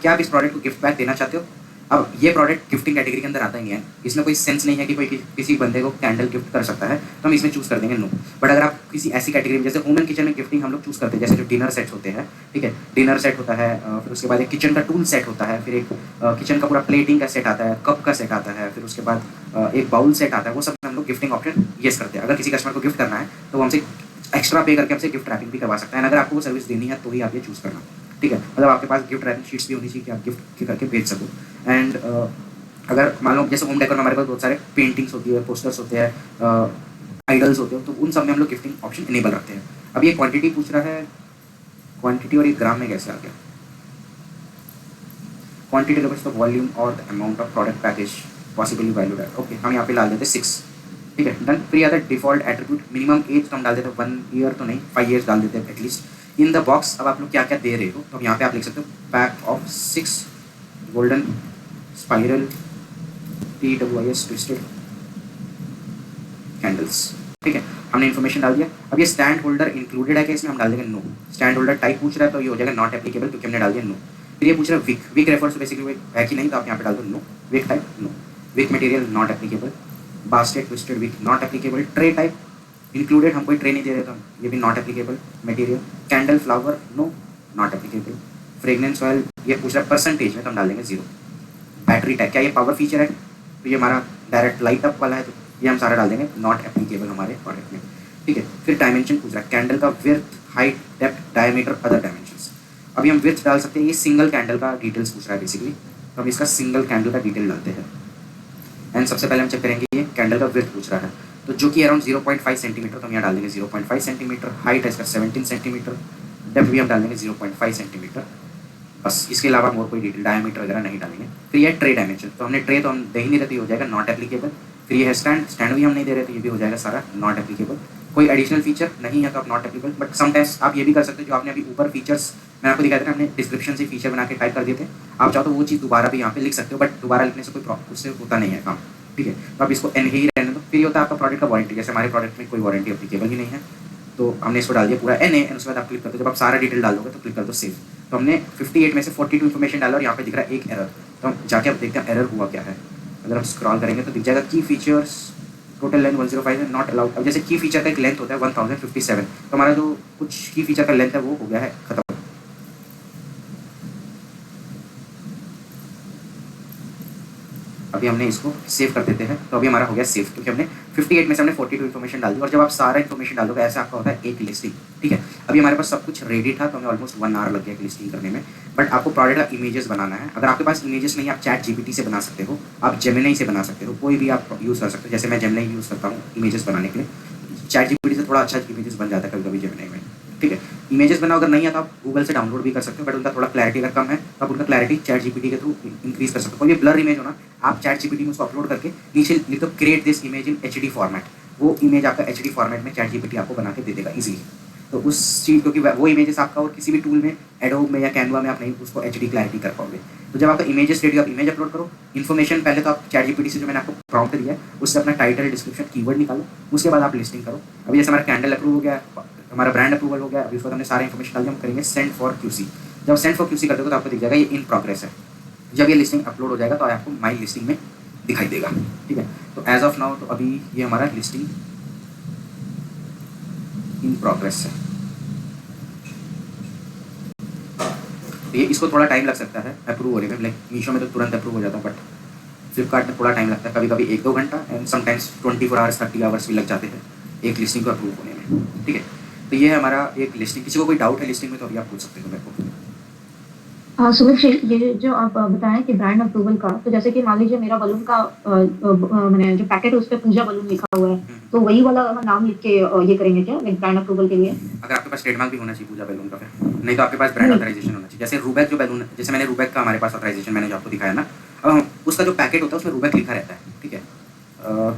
क्या आप इस प्रोडक्ट को गिफ्ट पैक देना चाहते हो। अब ये प्रोडक्ट गिफ्टिंग कैटेगरी के अंदर आता ही नहीं है, इसमें कोई सेंस नहीं है कि कोई किसी बंदे को कैंडल गिफ्ट कर सकता है, तो हम इसमें चूज़ कर देंगे नो। बट अगर आप किसी ऐसी कैटेगरी में, जैसे होम एंड किचन में गिफ्टिंग हम लोग चूज़ करते हैं, जैसे जो डिनर सेट्स होते हैं, ठीक है, डिनर सेट होता है, फिर उसके बाद एक किचन का टूल सेट होता है, फिर एक किचन का पूरा प्लेटिंग का सेट आता है, कप का सेट आता है, फिर उसके बाद एक बाउल सेट आता है, वो सब हम लोग गिफ्टिंग ऑप्शन येस करते हैं। अगर किसी कस्टमर को गिफ्ट करना है तो वो हमसे एक्स्ट्रा पे करके हमसे गिफ्ट रैपिंग भी करवा सकता है, अगर आपको वो सर्विस देनी है तो ही आप ये चूज़ करना, ठीक है, मतलब आपके पास गिफ्ट रैपिंग शीट्स भी होनी चाहिए कि आप गिफ्ट करके भेज सको। एंड अगर मान लो जैसे होम डेकोर में हमारे पास बहुत सारे पेंटिंग्स होती है, पोस्टर्स होते हैं, आइडल्स होते हैं, तो उन सब में हम लोग गिफ्टिंग ऑप्शन इनेबल रखते हैं। अब ये क्वांटिटी पूछ रहा है, क्वांटिटी और ये ग्राम में कैसे आ गया? क्वांटिटी रिवर्स द वॉल्यूम और the amount of product package possibly valued है। ओके, हम यहाँ पे डाल देते 6, ठीक है, डन। फिर आता है डिफॉल्ट एट्रीब्यूट, मिनिमम एज तो हम डाल देते 1 ईयर तो नहीं, 5 ईयर्स डाल देते हैं एटलीस्ट। इन द बॉक्स अब आप लोग क्या क्या दे रहे हो, तो अब यहाँ पे आप लिख सकते हो pack of 6 golden spiral TWIS twisted candles, ठीक है, हमने इन्फॉर्मेशन डाल दिया। अब ये स्टैंड होल्डर इंक्लूडेड है कि इसमें हम डाल देंगे नो। स्टैंड होल्डर टाइप पूछ रहा है तो ये हो जाएगा नॉट एप्लीकेबल, क्योंकि हमने डाल दिया नो। फिर ये पूछ रहा है wick, wick refers to basically है कि नहीं, तो आप यहाँ पे डाल दो no. Wick type no, wick material not applicable, basket twisted wick not applicable, tray type included, हम कोई ट्रे नहीं दे रहे, तो ये भी not applicable. Material candle flower no, not applicable. Fragrance oil ये पूछ रहा है परसेंटेज में, तो हम डाल देंगे 0। बैटरी टाइप, क्या ये पावर फीचर है, तो ये हमारा डायरेक्ट लाइट अप वाला है, तो ये हम सारा डाल देंगे नॉट एप्लीकेबल हमारे प्रोडक्ट में, ठीक है। फिर डायमेंशन पूछ रहा है, कैंडल का width, height, depth, diameter, other dimensions. अभी हम विड्थ डाल सकते हैं, ये सिंगल कैंडल का डिटेल्स पूछ रहा है बेसिकली, तो हम इसका सिंगल कैंडल का डिटेल डालते हैं। एंड सबसे पहले हम चेक करेंगे ये कैंडल का विड्थ पूछ रहा है, तो जो कि अराउंड 0.5 सेंटीमीटर, तो हम यहाँ डाल देंगे 0.5 सेंटीमीटर। हाइट है इसका 17 सेंटीमीटर, डेप्थ भी हम डाल देंगे 0.5 सेंटीमीटर, बस। इसके अलावा और कोई डिटेल डायमीटर वगैरह नहीं डालेंगे। फिर ये ट्रे डायमेंशन, तो हमने ट्रे तो हम दे ही नहीं रहती, हो जाएगा नॉट एप्लीकेबल। फिर ये है स्टैंड, स्टैंड भी हम नहीं दे रहे, तो ये भी हो जाएगा सारा नॉट एप्लीकेबल। कोई एडिशनल फीचर नहीं है तो आप नॉट एप्लीकेबल, बट समटाइम्स आप ये भी कर सकते हो, जो आपने अभी ऊपर फीचर्स मैं आपको दिखाया था, हमने डिस्क्रिप्शन से फीचर बना के टाइप कर दिए थे, आप चाहो तो वो चीज़ दोबारा भी यहाँ पे लिख सकते हो, बट दोबारा लिखने से कोई उससे होता नहीं है काम, ठीक है। तो आप इसको एन ही रहने दो। फिर ये होता है आपका प्रोडक्ट का वारंटी, जैसे हमारे प्रोडक्ट में कोई वारंटी एप्लीकेबल ही नहीं है, तो हमने इसको डाल दिया पूरा एन ए, उसके बाद आप क्लिक करते हो, जब आप सारा डिटेल डाल दोगे तो क्लिक कर दो सेव। तो हमने 58 में से 42 इन्फॉर्मेशन डाला और यहाँ पे दिख रहा है एक एरर, तो हम जाके अब देखते हैं एरर हुआ क्या है। अगर हम स्क्रॉल करेंगे तो दिख जाएगा की फीचर्स टोटल लेंथ 105 है, नॉट अलाउड। अब जैसे की फीचर का एक लेंथ होता है 1057, तो हमारा जो कुछ की फीचर का लेंथ है वो हो गया है खत्म। अभी हमने इसको सेव कर देते हैं, तो अभी हमारा हो गया सेव, क्योंकि हमने 58 में से हमने 42 इन्फॉर्मेशन डाल दी। और जब आप सारा इन्फॉर्मेशन डालोगे ऐसा आपका होता है एक लिस्टिंग, ठीक है। अभी हमारे पास सब कुछ रेडी था, तो हमें ऑलमोस्ट 1 आवर लग गया एक लिस्टिंग करने में, बट आपको प्रोडक्ट का इमेजेस बनाना है। अगर आपके पास इमेजेस नहीं, आप चैट जीपीटी से बना सकते हो, आप जेमिनी से बना सकते हो, कोई भी आप यूज़ कर सकते हो। जैसे मैं जेमिनी यूज़ करता हूँ इमेजेस बनाने के लिए, चैट जीपीटी से थोड़ा अच्छा इमेजेस बन जाता है कभी कभी जेमिनी में, ठीक है। इमेजेस बनाओ, अगर नहीं है तो आप गूगल से डाउनलोड भी कर सकते हो, बट उनका थोड़ा क्लैरिटी अगर कम है तो आप उनका क्लैरिटी चैट जीपीटी के थ्रू इंक्रीज कर सकते हो। कोई भी ब्लर इमेज हो ना, आप चैट जीपीटी में उसको अपलोड करके नीचे लिख दो create this image in HD format, वो इमेज आपका HD फॉर्मेट में चैट जीपीटी आपको बना के दे देगा ईजिली। तो उस चीज़, क्योंकि वो इमेजेस आपका और किसी भी टूल में, एडोब में या कैनवा में आप नहीं उसको HD क्लैरिटी कर पाओगे। तो जब आपका इमेजेस रेडी, आप इमेज अपलोड करो, इन्फॉर्मेशन पहले तो आप चैट जीपीटी से जो मैंने आपको प्रॉम्प्ट दिया है उससे अपना टाइटल, डिस्क्रिप्शन, कीवर्ड निकालो, उसके बाद आप लिस्टिंग करो। अभी जैसे हमारा कैंडल अप्रूव हो गया, हमारा ब्रांड अप्रूवल हो गया, अभी उसको हमने सारा इन्फॉर्मेशन डाल दिया, हम करेंगे सेंड फॉर QC। जब सेंड फॉर QC कर दोगे तो आपको दिख जाएगा ये इन प्रोग्रेस है। जब ये लिस्टिंग अपलोड हो जाएगा तो आपको माई लिस्टिंग में दिखाई देगा, ठीक है। तो एज ऑफ नाउ तो अभी ये हमारा लिस्टिंग इन प्रोग्रेस है। ये इसको थोड़ा टाइम लग सकता है अप्रूव होने में, लाइक मीशो में तो तुरंत अप्रूव हो जाता है, बट फ्लिपकार्ट में थोड़ा टाइम लगता है, कभी कभी 1-2 घंटा एंड समटाइम्स 24 आवर्स 30 आवर्स भी लग जाते हैं एक लिस्टिंग को अप्रूव होने में, ठीक है। तो ये है हमारा एक लिस्टिंग। किसी को कोई डाउट है लिस्टिंग में तो अभी आप पूछ सकते हो मेरे को। सुमित, ये जो आप बताएं कि ब्रांड अप्रूवल का, तो जैसे कि मान लीजिए मेरा बलून का मैंने जो पैकेट है उस पर पूजा बलून लिखा हुआ है, तो वही वाला हम नाम लिख के ये करेंगे क्या ब्रांड अप्रूवल के लिए? अगर आपके पास ट्रेडमार्क भी होना चाहिए पूजा बैलून का, फिर नहीं तो आपके पास ब्रांड ऑथराइजेशन होना चाहिए। जैसे रूबैक जो बैलून, जैसे मैंने रूबैक का हमारे पास ऑथराइजेशन मैंने जो आपको दिखाया ना, अब उसका जो पैकेट होता है उसमें रूबैक लिखा रहता है, ठीक है।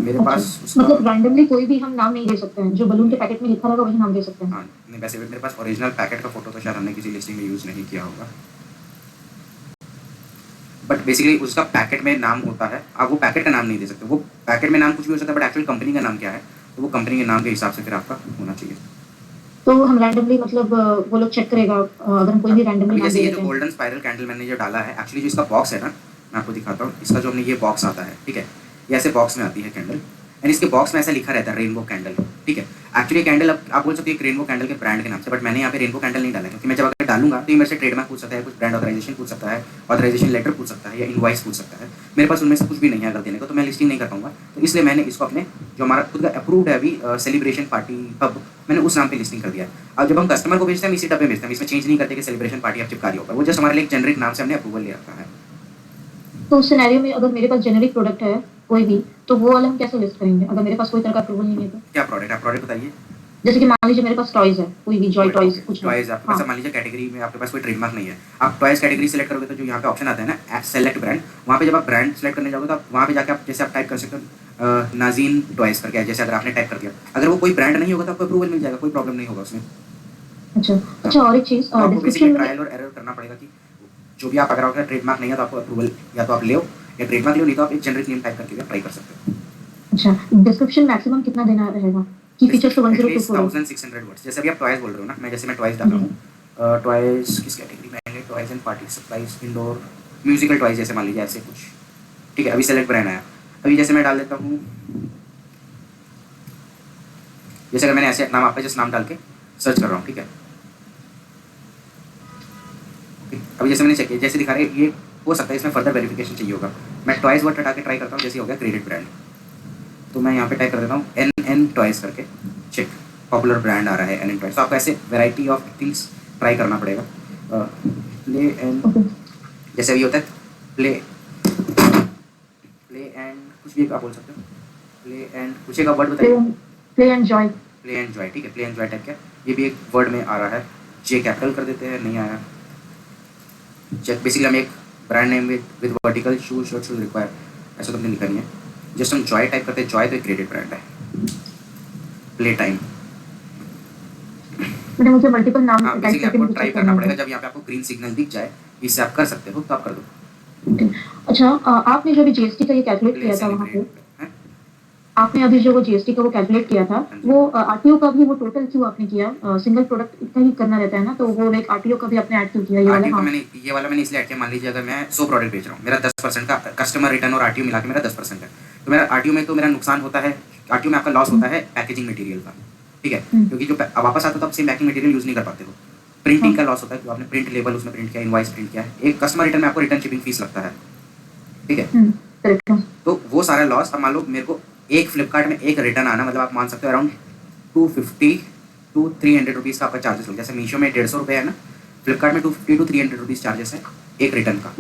मेरे पास उसका मतलब रैंडमली कोई भी हम नाम नहीं दे सकते हैं, जो बलून के पैकेट में लिखा रहेगा वही नाम दे सकते हैं? हाँ नहीं, वैसे मेरे पास ओरिजिनल पैकेट का फोटो तो शायद हमने किसी लिस्टिंग में यूज़ नहीं किया होगा, बट बेसिकली उसका पैकेट में नाम होता है। आप वो पैकेट का नाम नहीं दे सकते, वो पैकेट में नाम कुछ भी हो सकता है, बट एक्चुअल कंपनी का नाम क्या है तो वो कंपनी के नाम के हिसाब से फिर आपका होना चाहिए। तो हम रैंडमली, मतलब वो लोग चेक करेगा अगर हम कोई भी रैंडमली नाम जैसे दे ये देते जो हैं? गोल्डन स्पाइरल कैंडल मैंने जो डाला है, एक्चुअली जो इसका बॉक्स है ना, मैं आपको दिखाता हूँ। इसका जो हमने ये बॉक्स आता है, ठीक है, ये ऐसे बॉक्स में आती है कैंडल, एंड इसके बॉक्स में ऐसा लिखा रहता है रेनबो कैंडल, ठीक है। एक्चुअली कैंडल आप बोल सकते हैं रेनबो कैंडल के ब्रांड के नाम से, बट मैंने यहाँ पे रेनबो कैंडल नहीं डाला, क्योंकि मैं जब अगर डालूंगा तो ये मेरे से ट्रेडमार्क पूछ सकता है, कुछ ब्रांड ऑथराइजेशन पूछ सकता है, ऑथराइजेशन लेटर पूछ सकता है, या इनवॉइस पूछ सकता है। मेरे पास उनमें से कुछ भी नहीं है अगर देने को, तो मैं लिस्टिंग नहीं कर पाऊंगा। तो इसलिए मैंने इसको अपने जो हमारा खुद का अप्रूव्ड है अभी सेलिब्रेशन पार्टी पब, मैंने उस नाम पे लिस्टिंग कर दिया है। अब जब हम कस्टमर को भेजते हैं इसी डब्बे में भेजते हैं, इसमें चेंज नहीं करते कि सेलिब्रेशन पार्टी आप चिपका दिया होगा, वो जस्ट हमारे लिए एक जेनरिक नाम से हमने अप्रूवल ले रखा है। तो उस सिनेरियो में अगर मेरे पास जेनेरिक प्रोडक्ट है कोई भी, तो वो वाला हम कैसे लिस्ट करेंगे अगर मेरे पास कोई तरह का अप्रूवल नहीं है तो? क्या प्रोडक्ट, आप प्रोडक्ट बताइए। जैसे कि मान लीजिए मेरे पास टॉयज है, कोई भी जॉय कोई ओके टॉयज कुछ है। टॉयज आपके पास, हाँ। अब मान लीजिए कैटेगरी में आपके पास कोई ट्रेडमार्क नहीं है, आप टॉयज कैटेगरी सेलेक्ट करोगे तो जो यहाँ पे ऑप्शन आता है ना सेलेक्ट ब्रांड, वहाँ पे जब आप ब्रांड सेलेक्ट करने जाओगे तो आप वहाँ पे जाके आप जैसे आप टाइप कर सकते हो नाजीन टॉयज करके, जैसे अगर आपने टाइप कर दिया, अगर वो कोई ब्रांड नहीं होगा तो आपको अप्रूवल मिल जाएगा, कोई प्रॉब्लम नहीं होगा उसमें। अच्छा हाँ, अच्छा, और एक चीज तो आपको बेसिकली डिस्क्रिप्शन में। ट्रायल और एरर करना पड़ेगा कि जो भी आप, अगर आपका ट्रेडमार्क नहीं है तो आपको अप्रूवल या तो आप ले या ट्रेडमार्क लो, नहीं तो आप एक जेनरिक नेम टाइप करके भी ट्राई कर सकते हो। अच्छा, डिस्क्रिप्शन मैक्सिमम कितना देना रहेगा कि फीचर्स तो एटलीस्ट 1024 है? 1600 वर्ड्स, जैसे अभी आप टॉयज बोल रहे हो ना, मैं जैसे मैं टॉयज डाल रहा हूँ, टॉयज किस कैटेगरी में आएंगे, toys and party supplies indoor musical toys जैसे मान लीजिए ऐसे कुछ, ठीक है। अभी सेलेक्ट ब्रांड आया, अभी जैसे मैं डाल देता हूँ, जैसे अगर मैंने ऐसे नाम आपका जस्ट नाम डाल के सर्च कर रहा हूँ, ठीक है। अभी जैसे मैंने चेक किया, जैसे दिखा रहे हैं, ये हो सकता है इसमें फर्दर वेरिफिकेशन चाहिए होगा। मैं टॉयज वर्ड हटा के ट्राई करता हूँ, जैसे हो गया क्रेडिट ब्रांड, तो मैं यहाँ पे टाइप कर देता हूँ एन एन टॉयज करके, चेक पॉपुलर ब्रांड आ रहा है एन एन टॉयज। तो आपको ऐसे वेराइटी ऑफ थिंग्स ट्राई करना पड़ेगा। Play and, okay. जैसे अभी होता है प्ले प्ले एंड कुछ भी आप बोल सकते हो, प्ले एंड कुछ एक वर्ड प्ले बताइए। Play and Joy. Play and Joy, ठीक है, प्ले एंड जॉय टाइप क्या, ये भी एक वर्ड में आ रहा है। जे कैपिटल कर देते हैं, नहीं आया। चेक बेसिकली हम एक brand name with vertical shoes shirt shoes require, ऐसा तो हमने लिखा नहीं है, जस्ट हम जॉय टाइप करते हैं, जॉय तो एक क्रेडिट ब्रांड है। प्ले टाइम, मैंने मुझे मल्टीपल नाम हाँ टाइप बेसिकली करके आपको मुझे ट्राई चेक करना करना पड़ेगा, होगा। जब यहाँ पे आपको ग्रीन सिग्नल दिख जाए इससे आप कर सकते हो तो आप कर दो। ओके। अच्छा, आपने जो अभी जीएसटी का ये कैलकुलेट प्ले किया था वहाँ पे, सेलिब्रेट है। आपने अभी जो वो जीएसटी का वो कैलकुलेट किया था, हाँ जी, वो आरटीओ का भी वो टोटल क्यों आपने किया? सिंगल प्रोडक्ट का ही करना रहता है ना, तो वो लाइक आरटीओ का भी आपने ऐड क्यों किया ये वाला? आरटीओ का हाँ। मैंने ये वाला मैंने इसलिए ऐड किया, मान लीजिए अगर मैं 100 प्रोडक्ट बेच रहा हूँ, मेरा 10% का कस्टमर रिटर्न और आरटीओ मिला के मेरा 10% है, तो मेरा आरटीओ में तो मेरा नुकसान होता है, आरटीओ में आपका लॉस होता है पैकेजिंग मटेरियल का, ठीक है, हम्म, क्योंकि जो वापस आता है तो आप सेम पैकिंग मटेरियल यूज़ नहीं कर पाते हो। प्रिंटिंग का हाँ। लॉस होता है, जो आपने प्रिंट लेबल उसमें प्रिंट किया, इनवाइस प्रिंट किया है, एक कस्टमर रिटर्न में आपको रिटर्न शिपिंग फीस लगता है, ठीक है। करेक्ट है। तो वो सारा लॉस, अब मान लो मेरे को एक फ्लिपकार्ट में एक रिटर्न आना, मतलब आप मान सकते हो अराउंड 250 टू 300 रुपीज़ का आपका चार्जेस लग, जैसे मीशो में 150 है ना, फ्लिपकार्ट में 250 टू 300 रुपीज़ चार्जेस है एक रिटर्न का,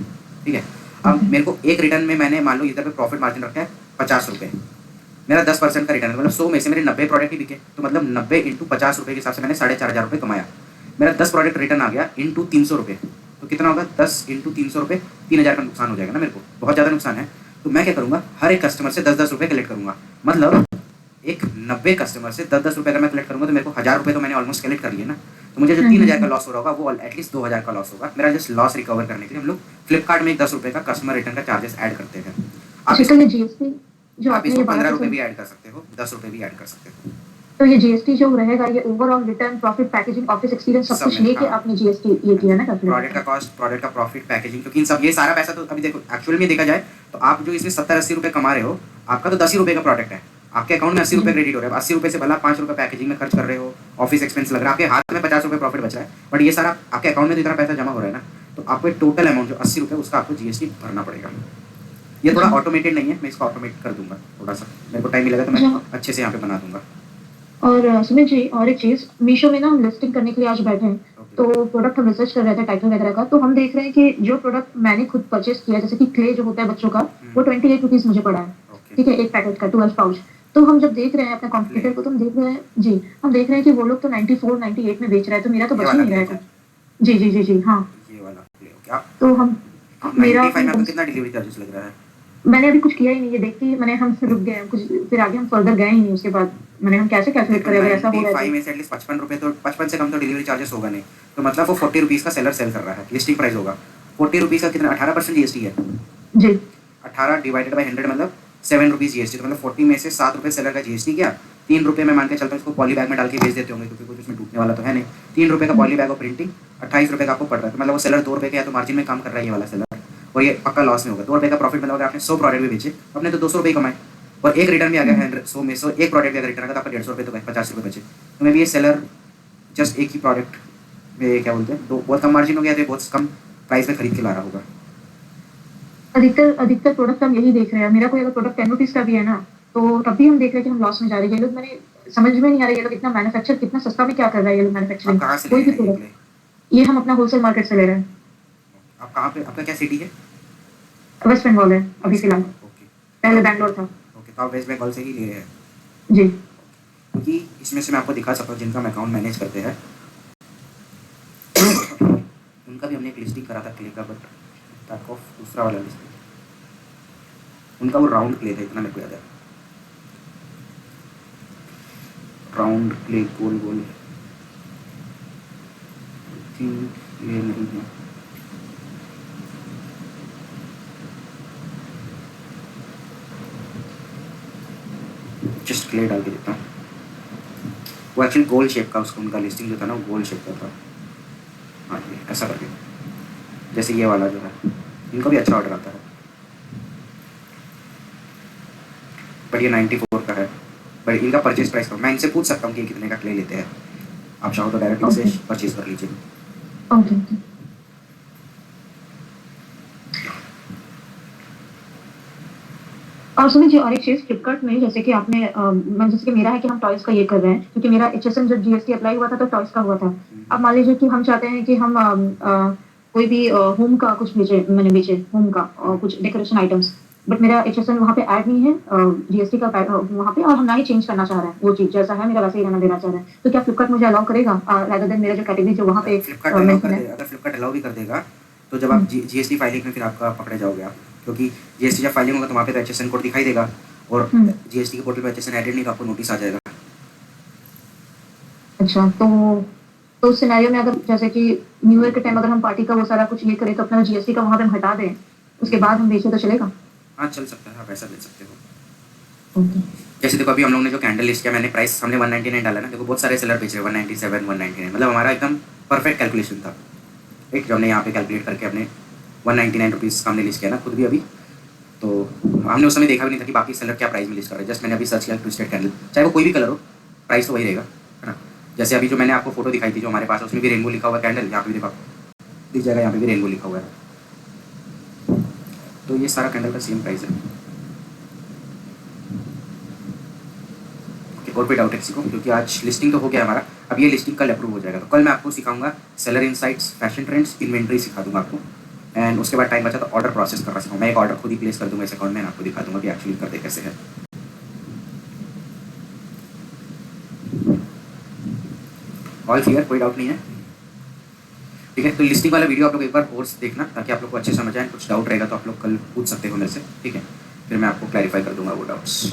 ठीक है। अब मेरे को एक रिटर्न में मैंने मान लो इधर पे प्रॉफिट मार्जिन रखा है 50 रुपये, मेरा 10% का रिटर्न, मतलब 100 में से मेरे 90 प्रोडक्ट ही बिके, तो मतलब 90 इंटू 50 रुपये के हिसाब से मैंने 4500 रुपये कमाया। मेरा 10 प्रोडक्ट रिटर्न आ गया इंटू 300 रुपये, तो कितना होगा 10 इंटू 300 रुपये, 3000 का नुकसान हो जाएगा ना मेरे को, बहुत ज़्यादा नुकसान है। तो मैं क्या करूँगा, हर एक कस्टमर से 10-10 रुपये कलेक्ट करूँगा, मतलब एक 90 कस्टमर से 10-10 रुपये अगर मैं कलेक्ट करूँगा तो मेरे को 1000 रुपये तो मैंने ऑलमोस्ट कलेक्ट कर लिए ना। तो मुझे जो 3000 का लॉस हो रहा होगा वो एटलीस्ट 2000 का लॉस होगा। मेरा जस्ट लॉस रिकवर करने के लिए हम लोग फ्लिपकार्ट में एक 10 रुपये का कस्टमर रिटर्न का चार्जेस ऐड करते हैं। आप अच्छा, तो इसको ये जीएसटी जो आप आपने इसको ये बोला 15 रुपये था, भी ऐड कर सकते हो, 10 रुपये भी ऐड कर सकते हो, तो ये जीएसटी जो रहेगा ये overall return profit packaging office experience सब सब कुछ में। लेके हाँ, आपने जीएसटी ये किया ना प्रोडक्ट का कैलकुलेट? कॉस्ट, प्रोडक्ट का प्रॉफिट, पैकेजिंग, क्योंकि इन सब ये सारा पैसा तो अभी देखो एक्चुअल में देखा जाए तो आप जो इसमें 70-80 रुपये कमा रहे हो, आपका तो 10 ही रुपये का प्रोडक्ट है, आपके अकाउंट में 80 रुपये क्रेडिट हो रहा है। 80 रुपये से भला 5 रुपये पैकेजिंग में खर्च कर रहे हो, ऑफिस एक्सपेंस लग रहा है, आपके हाथ में 50 रुपये प्रॉफिट बच रहा है, बट ये सारा आपके अकाउंट में तो इतना पैसा जमा हो रहा है ना, तो आपको टोटल अमाउंट जो 80 रुपये उसका आपको जीएसटी भरना पड़ेगा। ये थोड़ा अच्छा ऑटोमेटेड नहीं है, मैं इसको ऑटोमेट कर दूंगा, थोड़ा सा मेरे को टाइम मिलेगा तो मैं अच्छा। अच्छे से यहाँ पे बना दूंगा। और सुमित जी, और एक चीज, मीशो में ना हम लिस्टिंग करने के लिए आज बैठे हैं, ओके। तो प्रोडक्ट हम रिसर्च कर रहे थे टाइटल वगैरह का, तो हम देख रहे हैं कि जो प्रोडक्ट मैंने खुद परचेस किया, जैसे कि क्ले जो होता है बच्चों का, वो 28 रुपीज मुझे पड़ा है। ओके। ठीक है, एक पैकेट का 12 पाउच। तो हम जब देख रहे हैं अपने क्ले, कॉम्पिटिटर को, तो हम देख रहे हैं जी, हम देख रहे हैं कि वो लोग तो 94-98 में बेच रहे हैं, तो मेरा तो ये बच ही वाला नहीं रहा क्ले है क्या, कुछ। जी जी जी जी, हाँ। ये वाला क्ले, ओके। आप तो हम मेरा 95 में आपका कितना डिलीवरी चार्जेस लग रहा है? मैंने अभी कुछ किया ही नहीं, ये देख के मैंने हम फिर रुक गए हैं कुछ, फिर आगे हम फर्दर गए ही नहीं उसके बाद। मैंने हम कैसे कैलकुलेट देखो करें अगर ऐसा हो रहा है 95 तो? में से एटलीस्ट 55 रुपये, तो 55 से कम तो डिलीवरी चार्जेस होगा नहीं, तो मतलब वो 40 रुपीज़ का सेलर सेल कर रहा है, लिस्टिंग प्राइस होगा 40 रुपीज़ का, कितना 18% जीएसटी है, जी 18 डिवाइडेड बाई 100 मतलब 7 रुपीज़ जीएसटी, तो मतलब 40 में से 7 रुपये सेलर का जीएसटी गया, 3 रुपये मैं मान के चलता हूँ इसको पॉली बैग में डाल के भेज देते होंगे, क्योंकि कुछ उसमें टूटने वाला तो है नहीं। 3 रुपये का पॉली बैग और प्रिंटिंग, 28 रुपये का आपको पड़ रहा है, तो मतलब वो सेलर 2 रुपये का या तो मार्जिन में काम कर रहा है ये वाला सेलर, और ये पक्का लॉस में होगा। 2 रुपये का प्रॉफिट मतलब अगर आपने 100 प्रोडक्ट भी बेचे, अपने तो 200 रुपये कमाए, और एक रिटर्न भी आ गया है 100 में, 100 एक प्रोडक्ट भी अगर रिटर्न आएगा तो आपका 150 रुपये तो गए, 50 रुपये बचे। तो मे भी ये सेलर जस्ट एक ही प्रोडक्ट में क्या बोलते हैं, दो बहुत कम मार्जिन हो गया, तो बहुत कम प्राइस में खरीद के ला रहा होगा। अधिकतर अधिकतर प्रोडक्ट हम यही देख रहे हैं। मेरा कोई अगर प्रोडक्ट 10 रुपीज का भी है ना, तो तब भी हम देख रहे हैं कि हम लॉस में जा रहे हैं। ये लोग, मैंने समझ में नहीं आ रहा ये लोग इतना मैन्युफैक्चर कितना सस्ता में क्या कर रहा है ये लोग आप मैन्युफैक्चरिंग, कहाँ से ले कोई रहे भी हैं ये प्रोडक्ट। क्ले? ये हम अपना होलसेल मार्केट से ले रहे हैं। आप कहाँ पे, आपका क्या सिटी है? वेस्ट बंगाल है अभी फिलहाल, ओके। पहले बैंगलोर था। ओके, तो आप वेस्ट बंगाल से ही ले रहे हैं? जी। क्योंकि इसमें से मैं आपको दिखा सकता हूँ जिनका हम अकाउंट मैनेज करते हैं उनका भी हमने एक लिस्टिंग करा था क्ले का, बट बैक ऑफ दूसरा वाला लिस्टिंग, उनका वो राउंड क्ले था, इतना मेरे को याद है। राउंड क्ले, गोल गोल, ये नहीं है। जस्ट क्ले डाल के देता हूँ। वो एक्चुअली गोल शेप का, उसका उनका लिस्टिंग जो था ना वो गोल शेप का था। हाँ ये ऐसा करके, जैसे ये वाला जो है, इनका भी अच्छा ऑर्डर आता है, बट ये 94 का है। बट इनका परचेज प्राइस का मैं इनसे पूछ सकता हूँ कि कितने का क्ले लेते हैं। आप चाहो तो डायरेक्ट इनसे ओके परचेज कर लीजिए। Okay okay. और सुनिए जी, और एक चीज़ फ्लिपकार्ट में जैसे कि आपने जैसे कि मेरा है कि हम टॉयज़ का ये कर रहे हैं, क्योंकि मेरा एचएसएन जब जीएसटी अप्लाई हुआ था तो टॉयज़ का हुआ था। अब मान लीजिए कि हम चाहते हैं कि हम कोई भी होम का कुछ बेचे होम का कुछ डेकोरेशन आइटम्स, बट मेरा एचएसएन वहाँ पे ऐड नहीं है जीएसटी का वहाँ पे, और हम ना ही चेंज करना चाह रहे हैं, वो चीज़ जैसा है मेरा वैसे ही रहना देना चाह रहे हैं, तो क्या फ्लिपकार्ट मुझे अलाउ करेगा रादर देन मेरा जो कैटेगरी जो वहाँ पे फ्लिपकार्ट अलाउ कर मेंशन दे, है? अगर फ्लिपकार्ट अलाउ भी कर देगा तो जब आप जीएसटी फाइलिंग में फिर आपका पकड़े जाओगे आप, क्योंकि जीएसटी जब फाइलिंग होगा तो वहाँ पे तो एचएसएन कोड दिखाई देगा, और जीएसटी के पोर्टल पे एचएसएन एडेड नहीं तो आपको नोटिस आ जाएगा। अच्छा, तो उस सिनेरियो में अगर जैसे कि न्यू ईयर के टाइम अगर हम पार्टी का वो सारा कुछ ये करें तो अपना जीएसटी का वहाँ पे हम हटा दें, उसके बाद हम बेचें तो चलेगा? हाँ चल सकता है, आप ऐसा ले सकते हो। ओके। जैसे देखो अभी हम लोग ने जो कैंडल लिस्ट किया, मैंने प्राइस हमने 199 डाला ना, देखो बहुत सारे सेलर बेच रहे हैं 197 199, मतलब हमारा एकदम परफेक्ट कैलकुलेशन था, एक जो हमने यहाँ पे कैलकुलेट करके अपने 199 रुपीज़ का हमने लिस्ट किया ना खुद भी अभी, तो हमने उस समय देखा भी नहीं था कि बाकी सेलर क्या प्राइस में लिस्ट कर रहे हैं। जस्ट मैंने अभी सर्च किया ट्विस्टेड कैंडल, चाहे वो कोई भी कलर हो, प्राइस तो वही रहेगा, है ना। जैसे अभी जो मैंने आपको फोटो दिखाई थी जो हमारे पास है, उसमें भी रेनबो लिखा हुआ है कैंडल, यहाँ पे भी देखो दिख जाएगा, यहाँ पे भी रेनबो लिखा हुआ है, तो ये सारा कैंडल का सेम प्राइस है। और कोई डाउट है किसी को? क्योंकि आज लिस्टिंग तो हो गया हमारा, अब ये लिस्टिंग कल अप्रूव हो जाएगा, तो कल मैं आपको सिखाऊंगा seller insights, fashion trends, inventory सिखा दूंगा आपको, एंड उसके बाद टाइम बचा तो ऑर्डर प्रोसेस करना सिखाऊंगा। मैं एक ऑर्डर खुद ही प्लेस कर दूंगा इस अकाउंट में, आपको दिखा दूंगा कि एक्चुअली करते कैसे है। ऑल क्लियर, कोई डाउट नहीं है? ठीक है, तो लिस्टिंग वाला वीडियो आप लोग एक बार और देखना ताकि आप लोग को अच्छे समझ आए। कुछ डाउट रहेगा तो आप लोग कल पूछ सकते हो मेरे से, ठीक है, फिर मैं आपको क्लैरिफाई कर दूंगा वो डाउट्स।